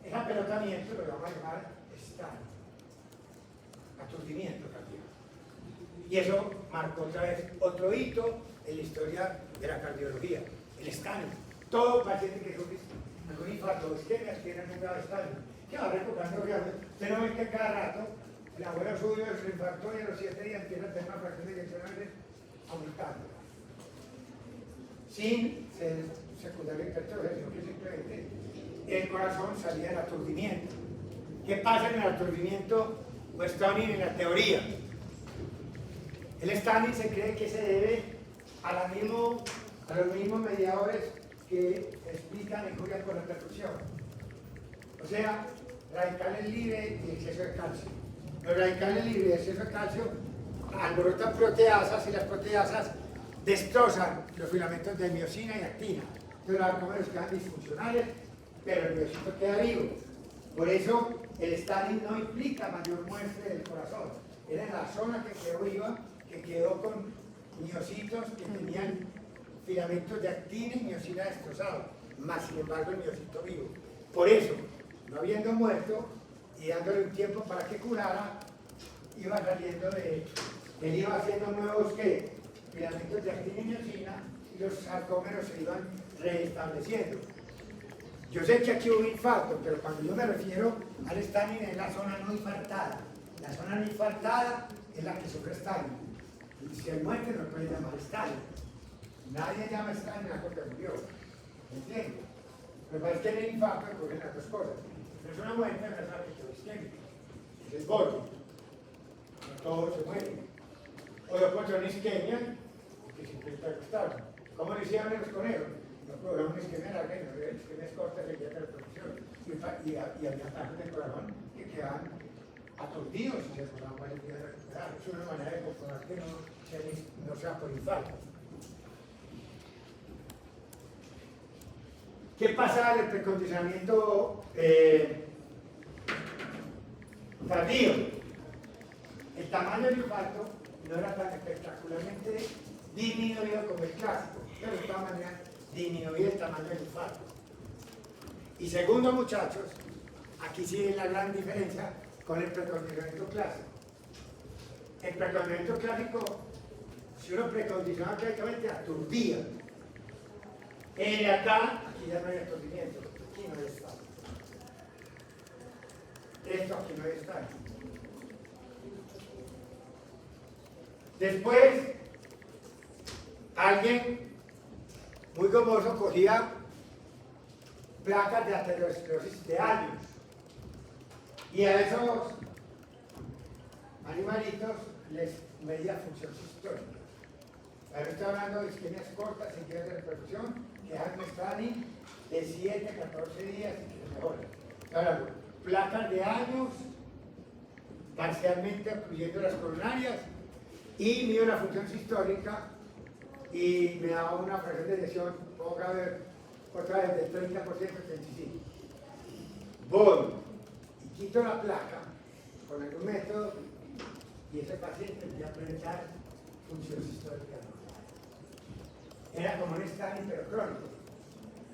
Ese apelotamiento lo vamos a llamar estaño, aturdimiento cardíaco. Y eso marcó otra vez otro hito en la historia de la cardiología, el estaño. Todo paciente que sufre algún infarto o isquemia tiene un grado estaño, que va recuperando realmente. Usted no ve que cada rato el abuelo suyo se infartó y a los 7 días empieza a tener una fracción de eyección aumentando. Sin ser secundario hipertrofia, sino que simplemente el corazón salía del aturdimiento. ¿Qué pasa en el aturdimiento o stunning en la teoría? El stunning se cree que se debe a los mismos mediadores que explican el juego con la percusión. O sea, radicales libres y exceso de calcio. Los radicales libres y exceso de calcio alborotan proteasas y las proteasas destrozan los filamentos de miosina y actina. Entonces los arcómeros quedan disfuncionales, pero el miocito queda vivo. Por eso el Stalin no implica mayor muerte del corazón. Era en la zona que quedó viva, que quedó con miocitos que tenían filamentos de actina y miocina destrozados, más sin embargo el miocito vivo. Por eso, no habiendo muerto y dándole un tiempo para que curara, iba saliendo él iba haciendo nuevos filamentos de actina y miocina y los sarcómeros se iban reestableciendo. Yo sé que aquí hubo infarto, pero cuando yo me refiero al Stalin es la zona no infartada. La zona no infartada es la que sufre Stalin. Y si hay muerte no puede llamar Stalin. Nadie llama Stalin a porque murió. ¿Me entiendes? Pero es que en el infarto ocurren las dos cosas. No es una muerte, no es una afección isquémica. Es el borde. No todos se mueren. O yo puedo tener una isquemia que siempre está acostado. ¿Cómo le hicieron los conejos? No puedo una isquemia larga, no es isquemia corta, se llama la producción. Y había partes del corazón que quedan aturdidos y se forman varias días de recuperar. Es una manera de comprobar que no sea por infarto. ¿Qué pasa en el precondicionamiento tardío? El tamaño del infarto no era tan espectacularmente disminuido como el clásico, pero de todas maneras disminuía el tamaño del infarto. Y segundo, muchachos, aquí sí es la gran diferencia con el precondicionamiento clásico. El precondicionamiento clásico, si uno precondiciona prácticamente aturdía. Acá, aquí ya no hay aturdimiento, aquí no hay estado. Esto aquí no hay estado. Después, alguien muy gomoso cogía placas de aterosclerosis de años y a esos animalitos les medía función sistólica. Ahora estoy hablando de isquemias cortas, sin días de repercusión, que dan un Stalin de 7 a 14 días y que se mejoran. Ahora, placas de años, parcialmente obstruyendo las coronarias, y mido la función sistólica y me daba una fracción de lesión, pongo a ver otra vez del 30% a 35%. Voy y quito la placa con algún método y ese paciente empieza a presentar función sistólica normal. Era como un Stalin pero crónico.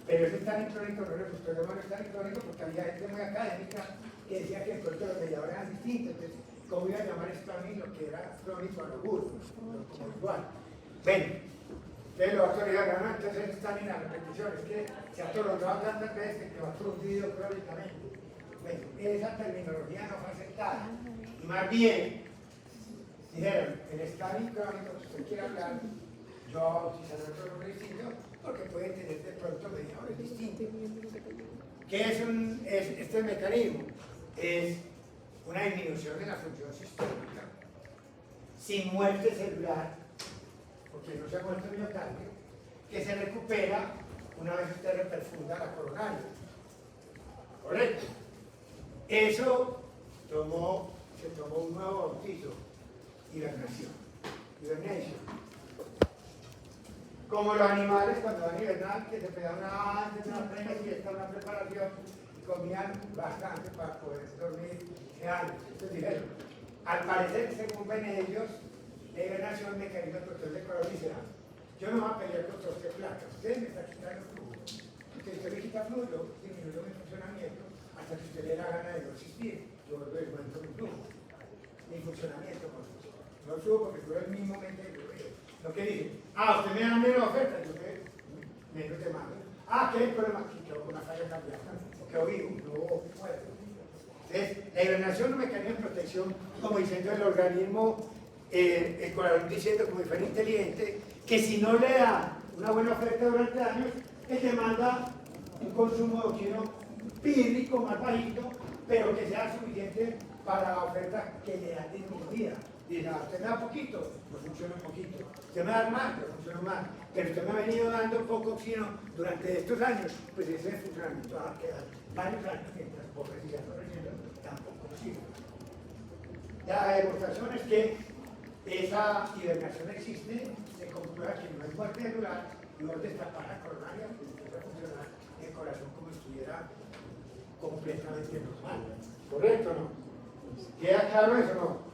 Pero ese Stalin crónico no le gustó llamar Stalin crónico porque había gente muy académica que decía que el cuerpo de los mediadores eran distintos. Entonces, ¿cómo iba a llamar Stalin lo que era crónico a lo agudo? Como igual. Bueno, entonces lo autoridad no, entonces Stalin a repetición, es que se ha prolongado tantas veces que quedó aturdido crónicamente. Bueno, esa terminología no fue aceptada. Y más bien, dijeron, el Stalin crónico, si usted quiere hablar, yo bautizaré otro nombre distinto, porque puede tener de pronto mediadores distintos. ¿Qué es este mecanismo? Es una disminución de la función sistólica sin muerte celular, porque no se ha muerto el miocardio, que se recupera una vez usted reperfunda la coronaria. ¿Correcto? Eso se tomó un nuevo bautizo, hibernación. Como los animales cuando van a hibernar, que se pegaban antes de una plena fiesta, una preparación, y comían bastante para poder dormir años. Entonces dijeron, al parecer, según ven ellos, la hibernación me mecanismo de control de colorícera. Yo no voy a pelear contra usted placa, usted me está quitando flujo. Porque usted me quita flujo, yo disminuyo mi funcionamiento hasta que usted le dé la gana de no existir. Yo vuelvo a desmontar mi flujo, mi funcionamiento con usted. No subo porque tú eres el mismo mente que yo veo. Lo que dice, usted me da menos oferta, yo menos demanda. ¿Qué hay problema? Que quedó con una falla cardíaca, o quedó vivo, no hubo muerte. Entonces, la hibernación es un mecanismo de protección, como diciendo el organismo, el corazón diciendo como si fuera inteligente, que si no le da una buena oferta durante años, él demanda un consumo de oxígeno pírrico más bajito, pero que sea suficiente para la oferta que le da disminuida. Dice, usted me da poquito, pues funciona un poquito. Usted me da más, pues funciona más. Pero usted me ha venido dando poco oxígeno durante estos años, pues ese funcionamiento va a quedar varios años mientras pobre siga corrigiendo La demostración es que esa hibernación existe, se comprueba que no hay muerte celular y vos destapar la coronaria, pues empieza a funcionar el corazón como si estuviera completamente normal. ¿Correcto o no? ¿Queda claro eso o no?